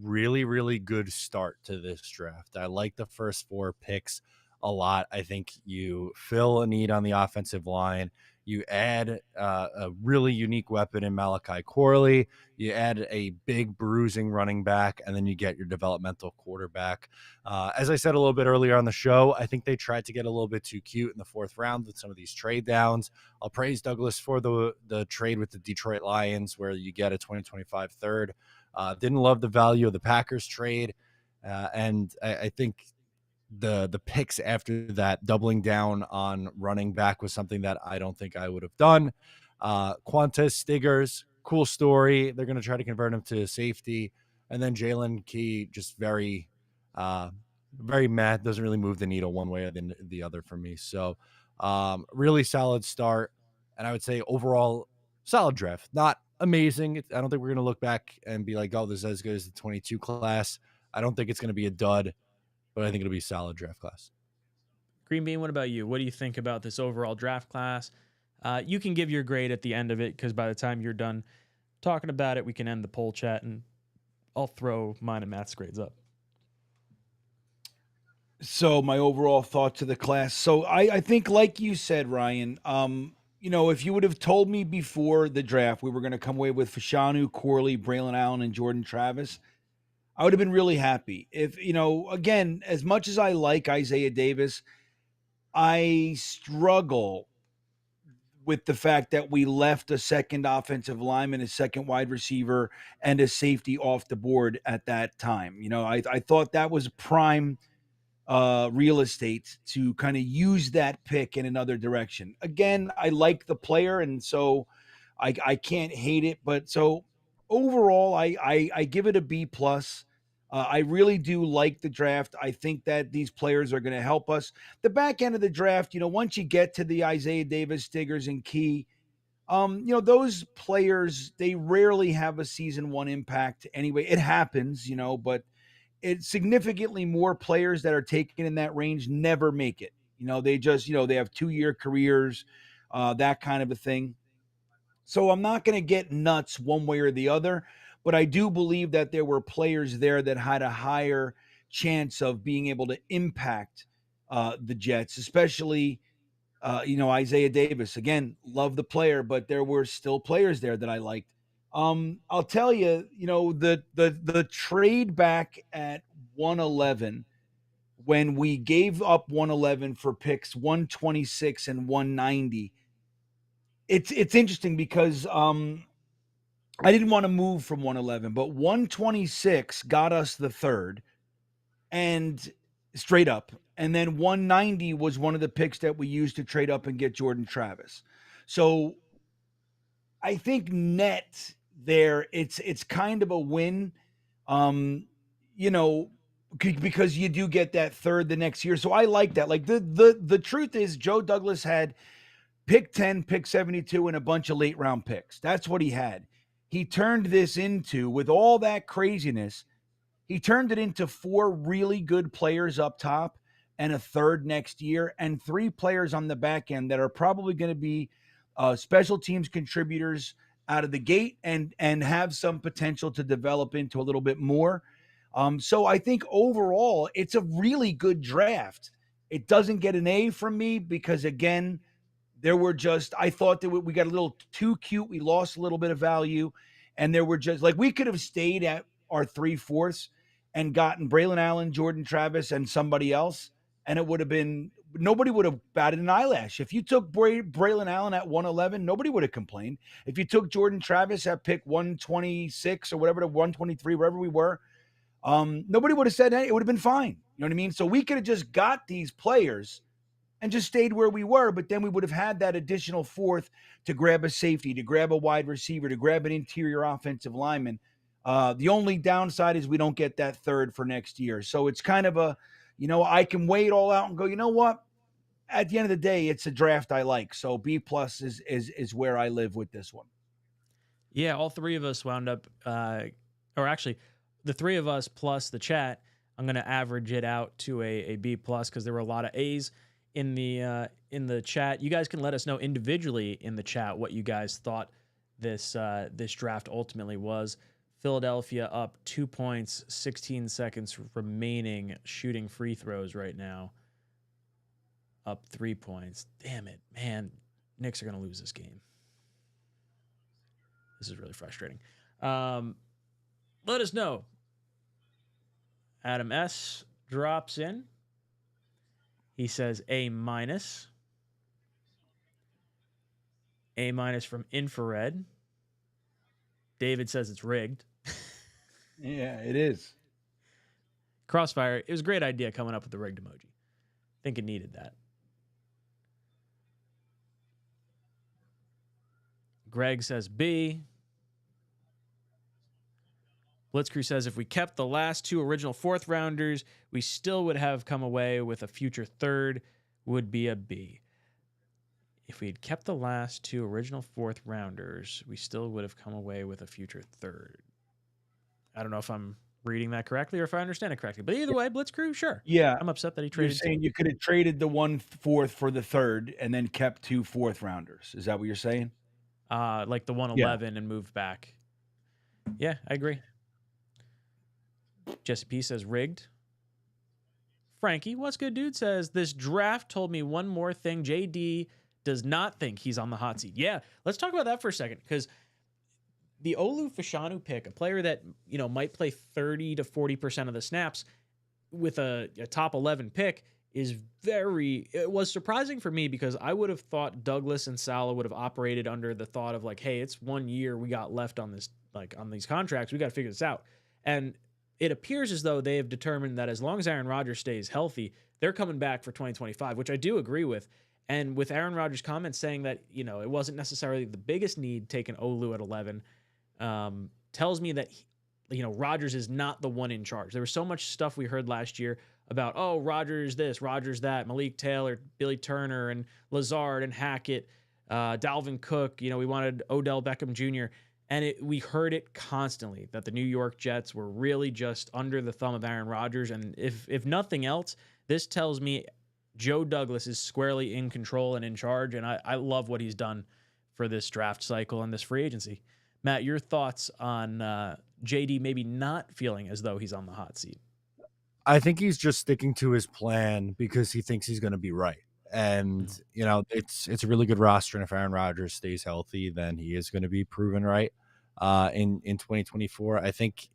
really, really good start to this draft. I like the first 4 picks a lot. I think you fill a need on the offensive line. You add a really unique weapon in 𝐒𝐿𝐽. You add a big bruising running back, and then you get your developmental quarterback. As I said a little bit earlier on the show, I think they tried to get a little bit too cute in the 4th round with some of these trade downs. I'll praise Douglas for the trade with the Detroit Lions, where you get a 2025 third. Didn't love the value of the Packers trade, and I think the picks after that, doubling down on running back, was something that I don't think I would have done. Quantez Stiggers, cool story. They're going to try to convert him to safety. And then Jalen Key, just very mad. Doesn't really move the needle one way or the other for me. So really solid start. And I would say overall solid draft. Not amazing. I don't think we're going to look back and be like, oh, this is as good as the 22 class. I don't think it's going to be a dud, but I think it'll be a solid draft class. Green Bean, what about you? What do you think about this overall draft class? You can give your grade at the end of it, because by the time you're done talking about it, we can end the poll chat, and I'll throw mine and Matt's grades up. So my overall thoughts of the class. So I think, like you said, Ryan, if you would have told me before the draft we were going to come away with Fashanu, Corley, Braylon Allen, and Jordan Travis, I would have been really happy. If, again, as much as I like Isaiah Davis, I struggle with the fact that we left a second offensive lineman, a second wide receiver, and a safety off the board at that time. I thought that was prime real estate to kind of use that pick in another direction. Again, I like the player, and so I can't hate it. But so overall, I give it a B plus. I really do like the draft. I think that these players are going to help us. The back end of the draft, once you get to the Isaiah Davis, Stiggers, and Key, those players, they rarely have a season 1 impact anyway. It happens, but it's significantly more players that are taken in that range never make it. They just, they have 2-year careers, that kind of a thing. So I'm not going to get nuts one way or the other, but I do believe that there were players there that had a higher chance of being able to impact the Jets, especially, Isaiah Davis. Again, love the player, but there were still players there that I liked. I'll tell you, the trade back at 111, when we gave up 111 for picks 126 and 190, it's interesting because I didn't want to move from 111, but 126 got us the third, and straight up. And then 190 was one of the picks that we used to trade up and get Jordan Travis. So I think net there, it's kind of a win, because you do get that third the next year. So I like that. Like the truth is, Joe Douglas had pick 10, pick 72, and a bunch of late round picks. That's what he had. He turned this into, with all that craziness, he turned it into 4 really good players up top and a third next year, and 3 players on the back end that are probably going to be special teams contributors out of the gate and have some potential to develop into a little bit more. So I think overall, it's a really good draft. It doesn't get an A from me because, again, I thought that we got a little too cute. We lost a little bit of value. And there were just, like, we could have stayed at our 3/4 and gotten Braylon Allen, Jordan Travis, and somebody else. And it would have been, nobody would have batted an eyelash. If you took Braylon Allen at 111, nobody would have complained. If you took Jordan Travis at pick 126 or whatever, to 123, wherever we were, nobody would have said that. It would have been fine. You know what I mean? So we could have just got these players and just stayed where we were, but then we would have had that additional 4th to grab a safety, to grab a wide receiver, to grab an interior offensive lineman. The only downside is we don't get that third for next year. So it's kind of a, I can weigh it all out and go, you know what? At the end of the day, it's a draft I like. So B plus is where I live with this one. Yeah, all 3 of us wound up, or actually, the 3 of us plus the chat I'm going to average it out to a B plus because there were a lot of A's in the chat. You guys can let us know individually in the chat what you guys thought this draft ultimately was. Philadelphia up 2 points, 16 seconds remaining, shooting free throws right now. Up 3 points. Damn it, man. Knicks are going to lose this game. This is really frustrating. Let us know. Adam S. drops in. He says A minus. A minus from Infrared. David says it's rigged. Yeah, it is. Crossfire, it was a great idea coming up with the rigged emoji. I think it needed that. Greg says B. Blitzkrieg says if we kept the last 2 original 4th rounders, we still would have come away with a future 3rd, would be a B. If we had kept the last 2 original 4th rounders, we still would have come away with a future 3rd. I don't know if I'm reading that correctly or if I understand it correctly, but either way, Blitzkrieg, sure. Yeah. I'm upset that he You're traded. saying you could have traded the 1/4 for the 3rd and then kept 2 4th rounders. Is that what you're saying? Like the 111 and moved back. Yeah, I agree. Jesse P says rigged. Frankie, what's good, dude? Says this draft told me one more thing. JD does not think he's on the hot seat. Yeah, let's talk about that for a second, because the Olu Fashanu pick, a player that might play 30 to 40% of the snaps with a top 11 pick, it was surprising for me, because I would have thought Douglas and Salah would have operated under the thought of like, hey, it's 1 year we got left on this, like on these contracts, we got to figure this out. And it appears as though they have determined that as long as Aaron Rodgers stays healthy, they're coming back for 2025, which I do agree with. And with Aaron Rodgers' comments saying that, it wasn't necessarily the biggest need taking Olu at 11, tells me that, Rodgers is not the one in charge. There was so much stuff we heard last year about, oh, Rodgers this, Rodgers that, Malik Taylor, Billy Turner, and Lazard, and Hackett, Dalvin Cook. We wanted Odell Beckham Jr., and we heard it constantly that the New York Jets were really just under the thumb of Aaron Rodgers. And if nothing else, this tells me Joe Douglas is squarely in control and in charge, and I love what he's done for this draft cycle and this free agency. Matt, your thoughts on JD maybe not feeling as though he's on the hot seat? I think he's just sticking to his plan because he thinks he's going to be right. And, it's a really good roster. And if Aaron Rodgers stays healthy, then he is going to be proven right in 2024. I think,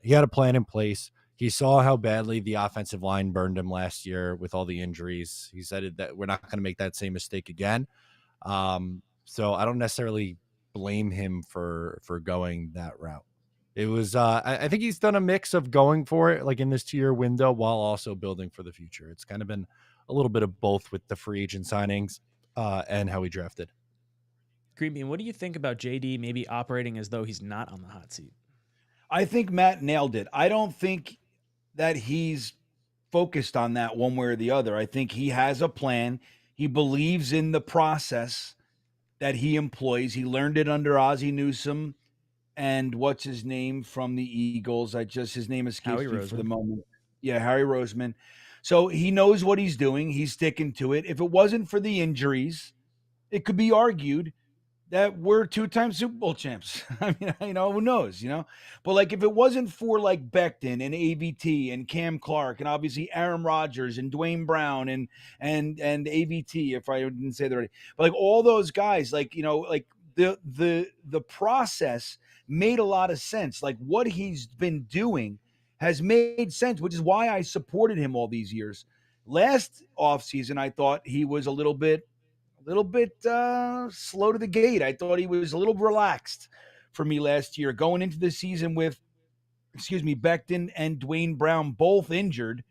he had a plan in place. He saw how badly the offensive line burned him last year with all the injuries. He said that we're not going to make that same mistake again. So I don't necessarily blame him for going that route. It was I think he's done a mix of going for it like in this 2-year window while also building for the future. It's kind of been a little bit of both with the free agent signings and how he drafted. Green Bean, what do you think about JD maybe operating as though he's not on the hot seat? I think Matt nailed it. I don't think that he's focused on that one way or the other. I think he has a plan. He believes in the process that he employs. He learned it under Ozzie Newsome and what's his name from the Eagles. His name escapes me for the moment. Yeah, Harry Roseman. So he knows what he's doing. He's sticking to it. If it wasn't for the injuries, it could be argued that we're 2-time Super Bowl champs. I mean, who knows, But if it wasn't for Becton and AVT and Cam Clark and obviously Aaron Rodgers and Dwayne Brown and AVT, if I didn't say that already, but all those guys, the process made a lot of sense. What he's been doing has made sense, which is why I supported him all these years. Last offseason, I thought he was a little bit slow to the gate. I thought he was a little relaxed for me last year, going into the season with, Becton and Dwayne Brown both injured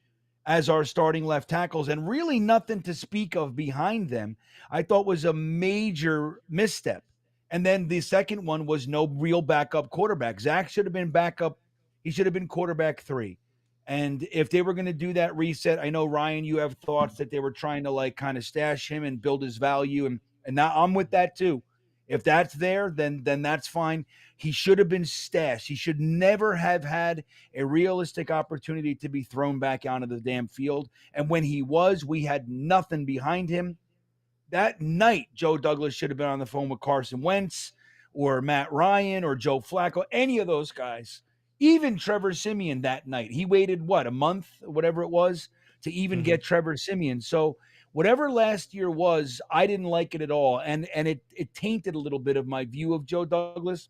as our starting left tackles, and really nothing to speak of behind them. I thought was a major misstep. And then the second one was no real backup quarterback. Zach should have been backup. He should have been quarterback 3. And if they were going to do that reset, I know, Ryan, you have thoughts that they were trying to kind of stash him and build his value. And now I'm with that too. If that's there, then that's fine. He should have been stashed. He should never have had a realistic opportunity to be thrown back onto the damn field. And when he was, we had nothing behind him. That night, Joe Douglas should have been on the phone with Carson Wentz or Matt Ryan or Joe Flacco, any of those guys. Even Trevor Siemian that night. He waited, what, a month, whatever it was, to even get Trevor Siemian. So whatever last year was, I didn't like it at all. And it tainted a little bit of my view of Joe Douglas.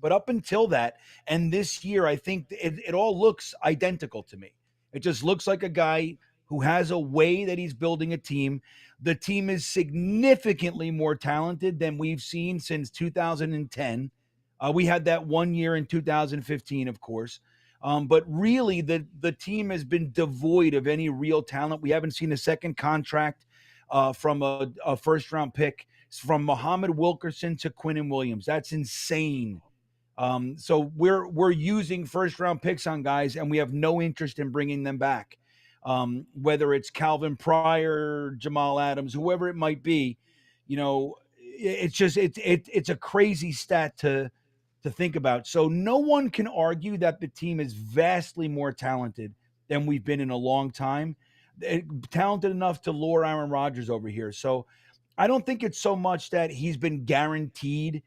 But up until that, and this year, I think it all looks identical to me. It just looks like a guy who has a way that he's building a team. The team is significantly more talented than we've seen since 2010. We had that 1 year in 2015, of course. But really, the team has been devoid of any real talent. We haven't seen a second contract from a first-round pick from Muhammad Wilkerson to Quinnen Williams. That's insane. So we're using first-round picks on guys, and we have no interest in bringing them back. Whether it's Calvin Pryor, Jamal Adams, whoever it might be, it's just it's a crazy stat to think about. So no one can argue that the team is vastly more talented than we've been in a long time. Talented enough to lure Aaron Rodgers over here. So I don't think it's so much that he's been guaranteed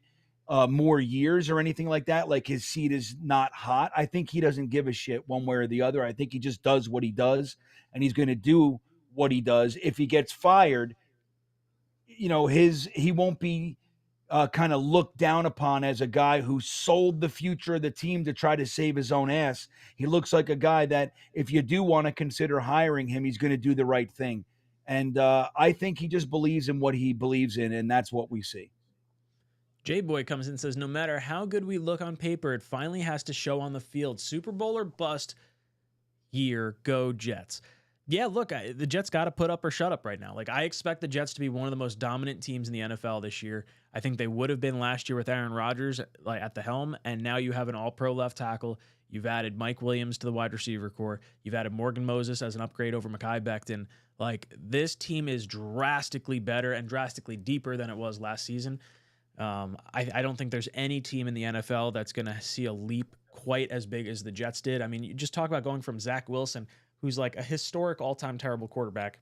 more years or anything like that. Like his seat is not hot. I think he doesn't give a shit one way or the other. I think he just does what he does, and he's going to do what he does. If he gets fired, he won't be kind of looked down upon as a guy who sold the future of the team to try to save his own ass. He looks like a guy that if you do want to consider hiring him, he's going to do the right thing. And I think he just believes in what he believes in, and that's what we see. J-Boy comes in and says, no matter how good we look on paper, it finally has to show on the field. Super Bowl or bust year, go Jets. Yeah, look, the Jets got to put up or shut up right now. Like, I expect the Jets to be one of the most dominant teams in the NFL this year. I think they would have been last year with Aaron Rodgers at the helm, and now you have an all-pro left tackle. You've added Mike Williams to the wide receiver core. You've added Morgan Moses as an upgrade over Mekhi Becton. Like, this team is drastically better and drastically deeper than it was last season. I don't think there's any team in the NFL that's going to see a leap quite as big as the Jets did. I mean, you just talk about going from Zach Wilson, who's like a historic all-time terrible quarterback,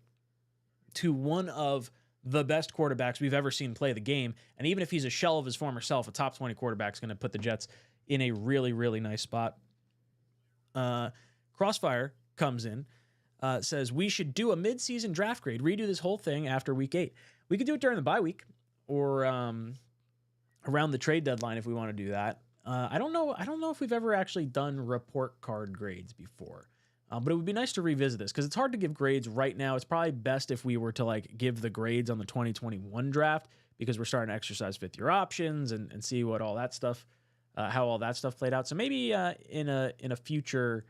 to one of the best quarterbacks we've ever seen play the game. And even if he's a shell of his former self, a top 20 quarterback is going to put the Jets in a really, really nice spot. Crossfire comes in, says, we should do a mid-season draft grade, redo this whole thing after week 8. We could do it during the bye week or around the trade deadline if we want to do that. I don't know if we've ever actually done report card grades before. But it would be nice to revisit this because it's hard to give grades right now. It's probably best if we were to give the grades on the 2021 draft because we're starting to exercise fifth-year options and see what all that stuff, how all that stuff played out. So maybe in a future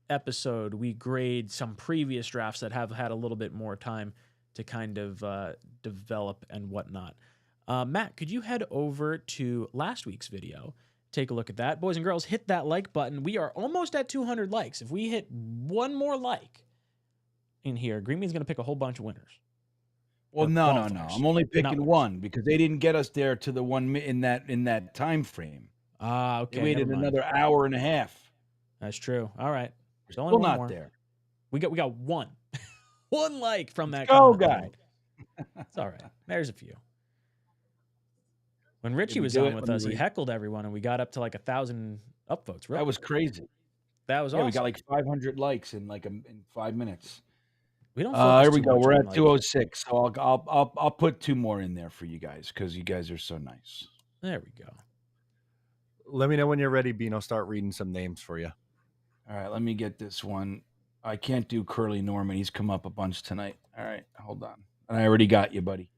episode we grade some previous drafts that have had a little bit more time to kind of develop and whatnot. Matt, could you head over to last week's video? Take a look at that. Boys and girls, hit that like button. We are almost at 200 likes. If we hit one more like in here, Green Bean's going to pick a whole bunch of winners. Well, no. I'm only picking one because they didn't get us there to the one in that time frame. Okay. They waited another hour and a half. That's true. All right. There's only one more. There. We got one. One like from that guy. It's all right. There's a few. When Richie was on with us, he heckled everyone, and we got up to 1,000 upvotes. That was crazy. That was awesome. We got 500 likes in in 5 minutes. We don't. Here we go. We're at 206. So I'll put 2 more in there for you guys because you guys are so nice. There we go. Let me know when you're ready, Bean. I'll start reading some names for you. All right, let me get this one. I can't do Curly Norman. He's come up a bunch tonight. All right, hold on. I already got you, buddy.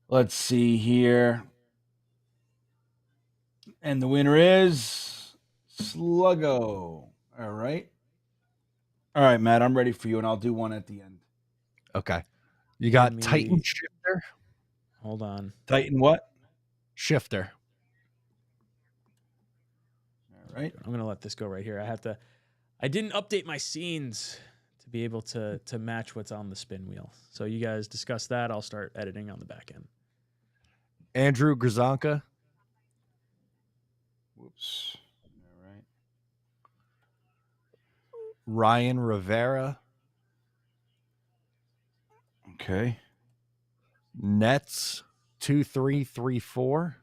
Let's see here. And the winner is Sluggo. All right, Matt, I'm ready for you, and I'll do one at the end. Okay. You got Titan Shifter. Hold on. Titan what? Shifter. All right. I'm gonna let this go right here. I didn't update my scenes to be able to match what's on the spin wheel. So you guys discuss that. I'll start editing on the back end. Andrew Grzanka. Whoops. All right. Ryan Rivera. Okay. Nets 2334.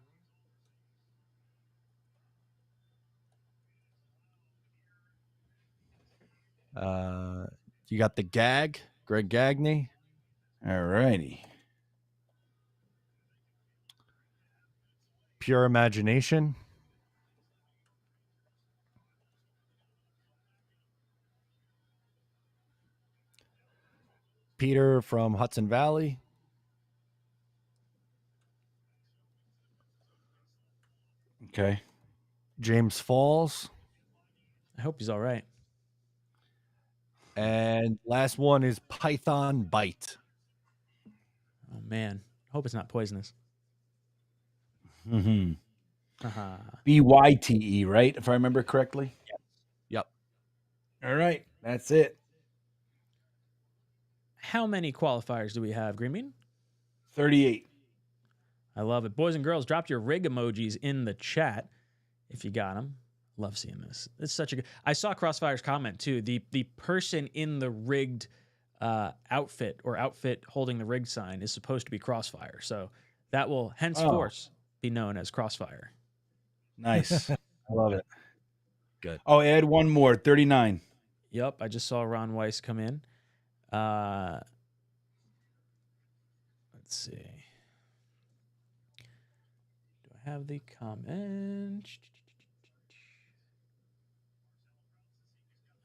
You got the Gag, Greg Gagne. All righty. Pure Imagination. Peter from Hudson Valley. Okay. James Falls. I hope he's all right. And last one is Python Bite. Oh man, hope it's not poisonous. Mm-hmm. Uh-huh. BYTE, right? If I remember correctly. Yep. All right. That's it. How many qualifiers do we have, Green Bean? 38. I love it. Boys and girls, drop your rig emojis in the chat if you got them. Love seeing this. It's such a good. I saw Crossfire's comment too. The person in the rigged outfit or outfit holding the rigged sign is supposed to be Crossfire. So that will henceforth be known as Crossfire. Nice. I love it. Good. Oh, add one more. 39. Yep. I just saw Ron Weiss come in. Let's see. Do I have the comment?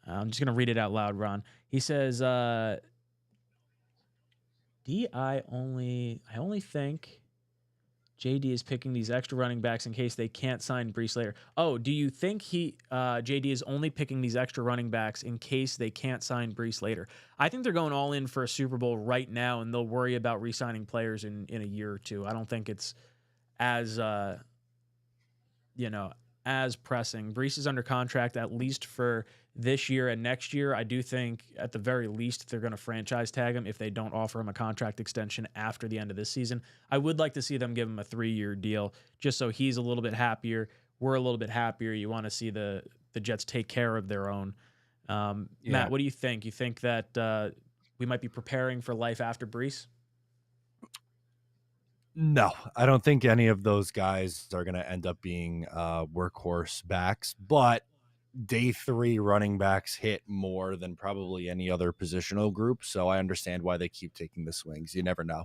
I'm just going to read it out loud, Ron. He says, I only think JD is picking these extra running backs in case they can't sign Brees later. Oh, do you think JD is only picking these extra running backs in case they can't sign Brees later? I think they're going all in for a Super Bowl right now, and they'll worry about re-signing players in a year or two. I don't think it's as, as pressing. Brees is under contract at least for this year and next year. I do think at the very least they're going to franchise tag him if they don't offer him a contract extension after the end of this season. I would like to see them give him a 3-year deal just so he's a little bit happier. We're a little bit happier. You want to see the Jets take care of their own. Matt, what do you think? You think that we might be preparing for life after Brees? No, I don't think any of those guys are going to end up being workhorse backs, but day 3 running backs hit more than probably any other positional group. So I understand why they keep taking the swings. You never know.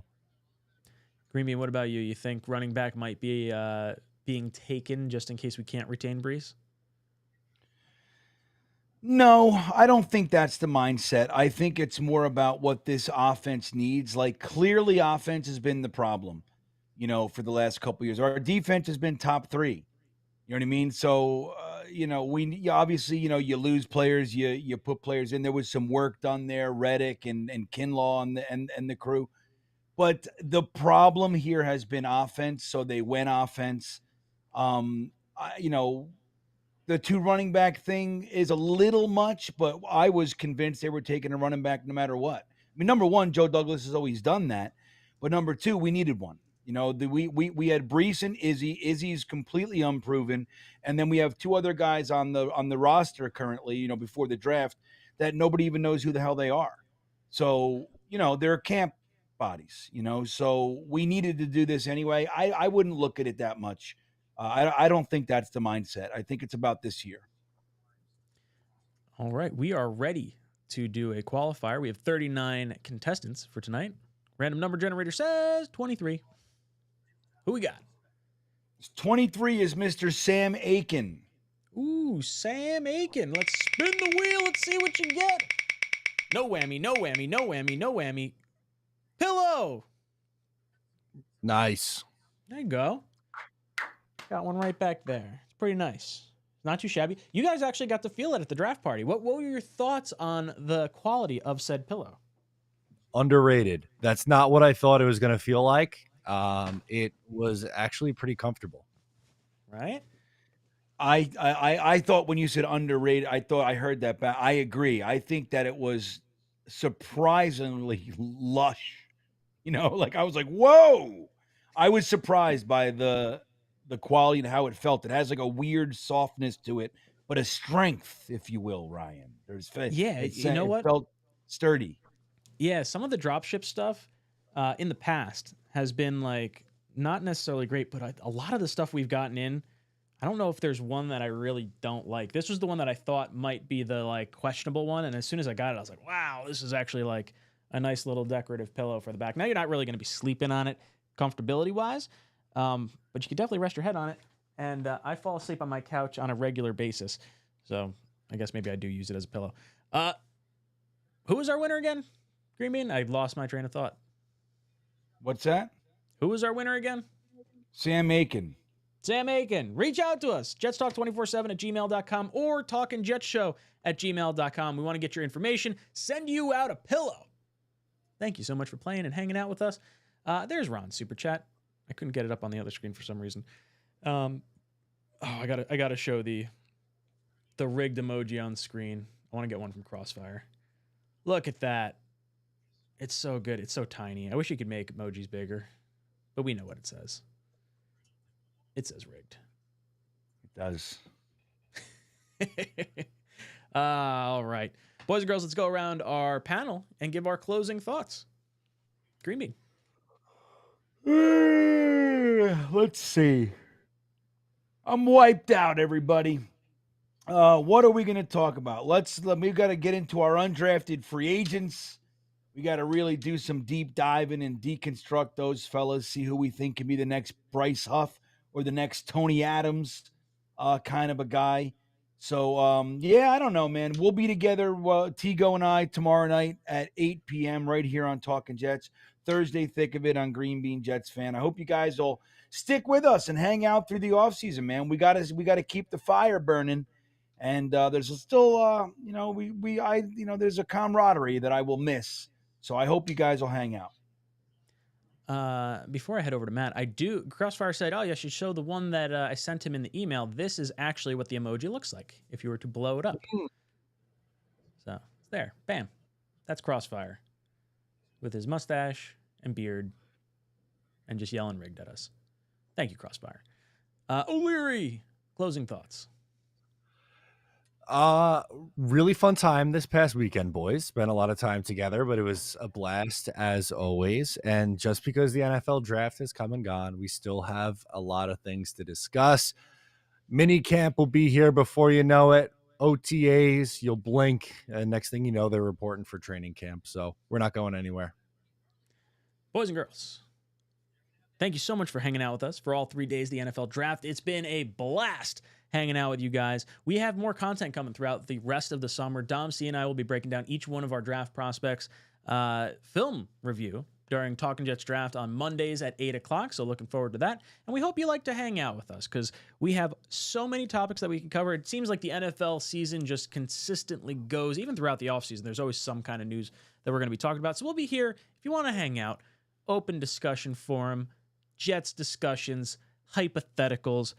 Green Bean, what about you? You think running back might be being taken just in case we can't retain Brees? No, I don't think that's the mindset. I think it's more about what this offense needs. Like, clearly offense has been the problem, for the last couple of years. Our defense has been top 3. You know what I mean? So, we obviously, you lose players, you put players in. There was some work done there, Reddick and Kinlaw and the crew. But the problem here has been offense. So they went offense. The 2 running back thing is a little much, but I was convinced they were taking a running back no matter what. I mean, number one, Joe Douglas has always done that. But number 2, we needed one. We had Brees and Izzy. Izzy's completely unproven, and then we have 2 other guys on the roster currently. Before the draft, that nobody even knows who the hell they are. So they're camp bodies. So we needed to do this anyway. I wouldn't look at it that much. I don't think that's the mindset. I think it's about this year. All right, we are ready to do a qualifier. We have 39 contestants for tonight. Random number generator says 23. Who we got? 23 is Mr. Sam Aiken. Ooh, Sam Aiken. Let's spin the wheel. Let's see what you get. No whammy, no whammy, no whammy, no whammy. Pillow. Nice. There you go. Got one right back there. It's pretty nice. Not too shabby. You guys actually got to feel it at the draft party. What were your thoughts on the quality of said pillow? Underrated. That's not what I thought it was going to feel like. It was actually pretty comfortable. Right? I thought when you said underrated, I thought I heard that back. I agree. I think that it was surprisingly lush. I was like, whoa. I was surprised by the quality and how it felt. It has like a weird softness to it, but a strength, if you will, Ryan. You know what? It felt sturdy. Yeah, some of the dropship stuff in the past has been like not necessarily great, but a lot of the stuff we've gotten in, I don't know if there's one that I really don't like. This was the one that I thought might be the like questionable one, and as soon as I got it, I was like, wow, this is actually like a nice little decorative pillow for the back. Now you're not really going to be sleeping on it comfortability wise, but you can definitely rest your head on it. And I fall asleep on my couch on a regular basis, so I guess maybe I do use it as a pillow. Who was our winner again? Green Bean? I lost my train of thought. What's that? Who was our winner again? Sam Aiken. Sam Aiken. Reach out to us. jetstalk247@gmail.com or talkinjetshow@gmail.com. We want to get your information. Send you out a pillow. Thank you so much for playing and hanging out with us. There's Ron's super chat. I couldn't get it up on the other screen for some reason. I gotta show the rigged emoji on screen. I want to get one from Crossfire. Look at that. It's so good. It's so tiny. I wish you could make emojis bigger, but we know what it says. It says rigged. It does. All right. Boys and girls, let's go around our panel and give our closing thoughts. Green Bean. Let's see. I'm wiped out, everybody. What are we going to talk about? We've got to get into our undrafted free agents. We got to really do some deep diving and deconstruct those fellas, see who we think can be the next Bryce Huff or the next Tony Adams kind of a guy. So, I don't know, man. We'll be together, Tigo and I, tomorrow night at 8 p.m. right here on Talkin' Jets. Thursday, thick of it on Green Bean Jets Fan. I hope you guys will stick with us and hang out through the offseason, man. We got to keep the fire burning. And there's still, there's a camaraderie that I will miss. So I hope you guys will hang out. Before I head over to Matt, Crossfire said, oh, yeah, I should show the one that I sent him in the email. This is actually what the emoji looks like if you were to blow it up. So there, bam. That's Crossfire with his mustache and beard and just yelling rigged at us. Thank you, Crossfire. O'Leary, closing thoughts. Really fun time this past weekend, boys. Spent a lot of time together, but it was a blast as always. And just because the NFL draft has come and gone, we still have a lot of things to discuss. Mini camp will be here before you know it. OTAs, you'll blink, and next thing you know, they're reporting for training camp. So we're not going anywhere. Boys and girls, thank you so much for hanging out with us for all 3 days of the NFL draft. It's been a blast hanging out with you guys. We have more content coming throughout the rest of the summer. Dom C and I will be breaking down each one of our draft prospects film review during Talkin' Jets Draft on Mondays at 8 o'clock. So looking forward to that. And we hope you like to hang out with us because we have so many topics that we can cover. It seems like the NFL season just consistently goes, even throughout the offseason. There's always some kind of news that we're going to be talking about. So we'll be here if you want to hang out. Open discussion forum, Jets discussions, hypotheticals,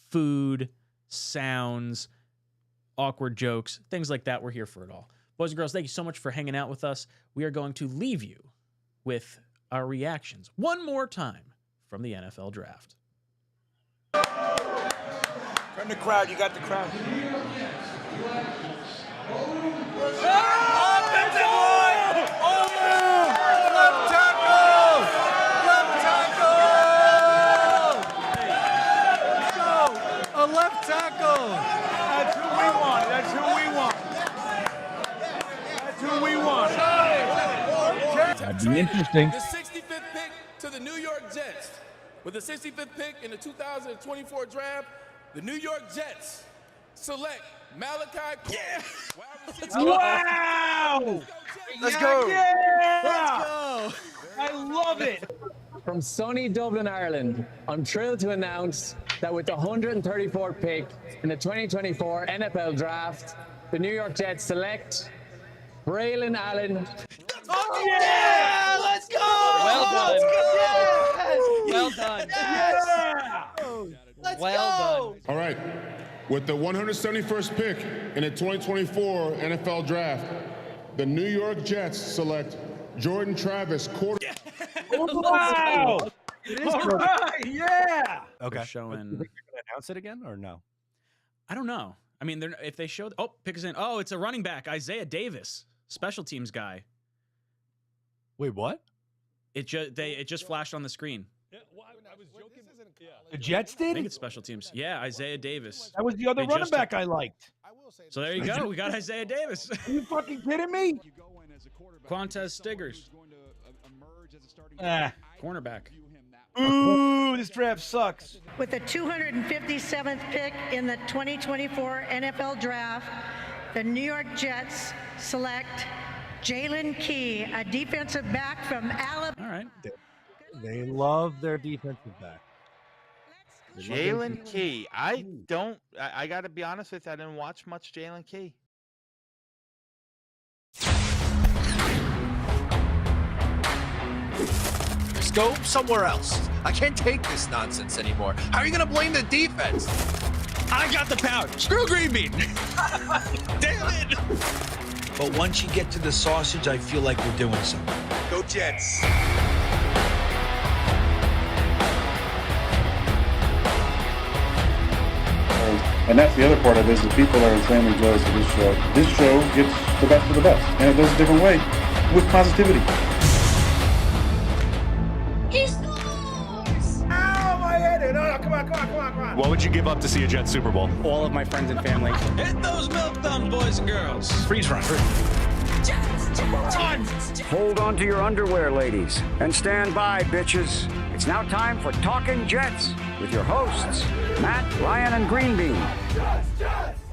food, sounds, awkward jokes, things like that. We're here for it all. Boys and girls, thank you so much for hanging out with us. We are going to leave you with our reactions one more time from the NFL draft. From the crowd, you got the crowd. That'd be interesting. The 65th pick to the New York Jets. With the 65th pick in the 2024 draft, the New York Jets select 𝐿𝐿𝐿𝐿𝐿𝐿𝐿. Yeah! Wow! Let's go! Yeah! Let's go! I love it! From sunny Dublin, Ireland, I'm thrilled to announce that with the 134th pick in the 2024 NFL Draft, the New York Jets select Braylon Allen. Oh, yeah! Let's go! Well done. Let's go! Well done. Yeah! Let's well All right. With the 171st pick in the 2024 NFL Draft, the New York Jets select Jordan Travis, quarterback. Wow! All right, yeah. Okay. They're showing. You think they're gonna announce it again or no? I don't know. I mean, if they showed, pick us in. Oh, it's a running back, Isaiah Davis, special teams guy. Wait, what? It just flashed on the screen. Yeah, well, I was joking. The Jets I did? think it's special teams. Yeah, Isaiah Davis. That was the other They running just- back I liked. So there you go. We got Isaiah Davis. Are you fucking kidding me? Quantez Stiggers. Cornerback. Ooh, this draft sucks. With the 257th pick in the 2024 NFL Draft, the New York Jets select Jalen Key, a defensive back from Alabama. All right. They love their defensive back. 𝐀𝐮𝐫𝐚. I got to be honest with you, I didn't watch much 𝐀𝐮𝐫𝐚. Just go somewhere else. I can't take this nonsense anymore. How are you gonna blame the defense? I got the power. Screw green bean. Damn it. But once you get to the sausage, I feel like we're doing something. Go Jets. And that's the other part of it, is that people are insanely jealous of this show. This show gets the best of the best, and it does it a different way, with positivity. He scores! Ow, my head! No, come on. What would you give up to see a Jets Super Bowl? All of my friends and family. Hit those milk thumbs, boys and girls. Freeze run. Hold on to your underwear, ladies, and stand by, bitches. It's now time for Talkin' Jets with your hosts, Matt, Ryan, and Green Bean. Jets!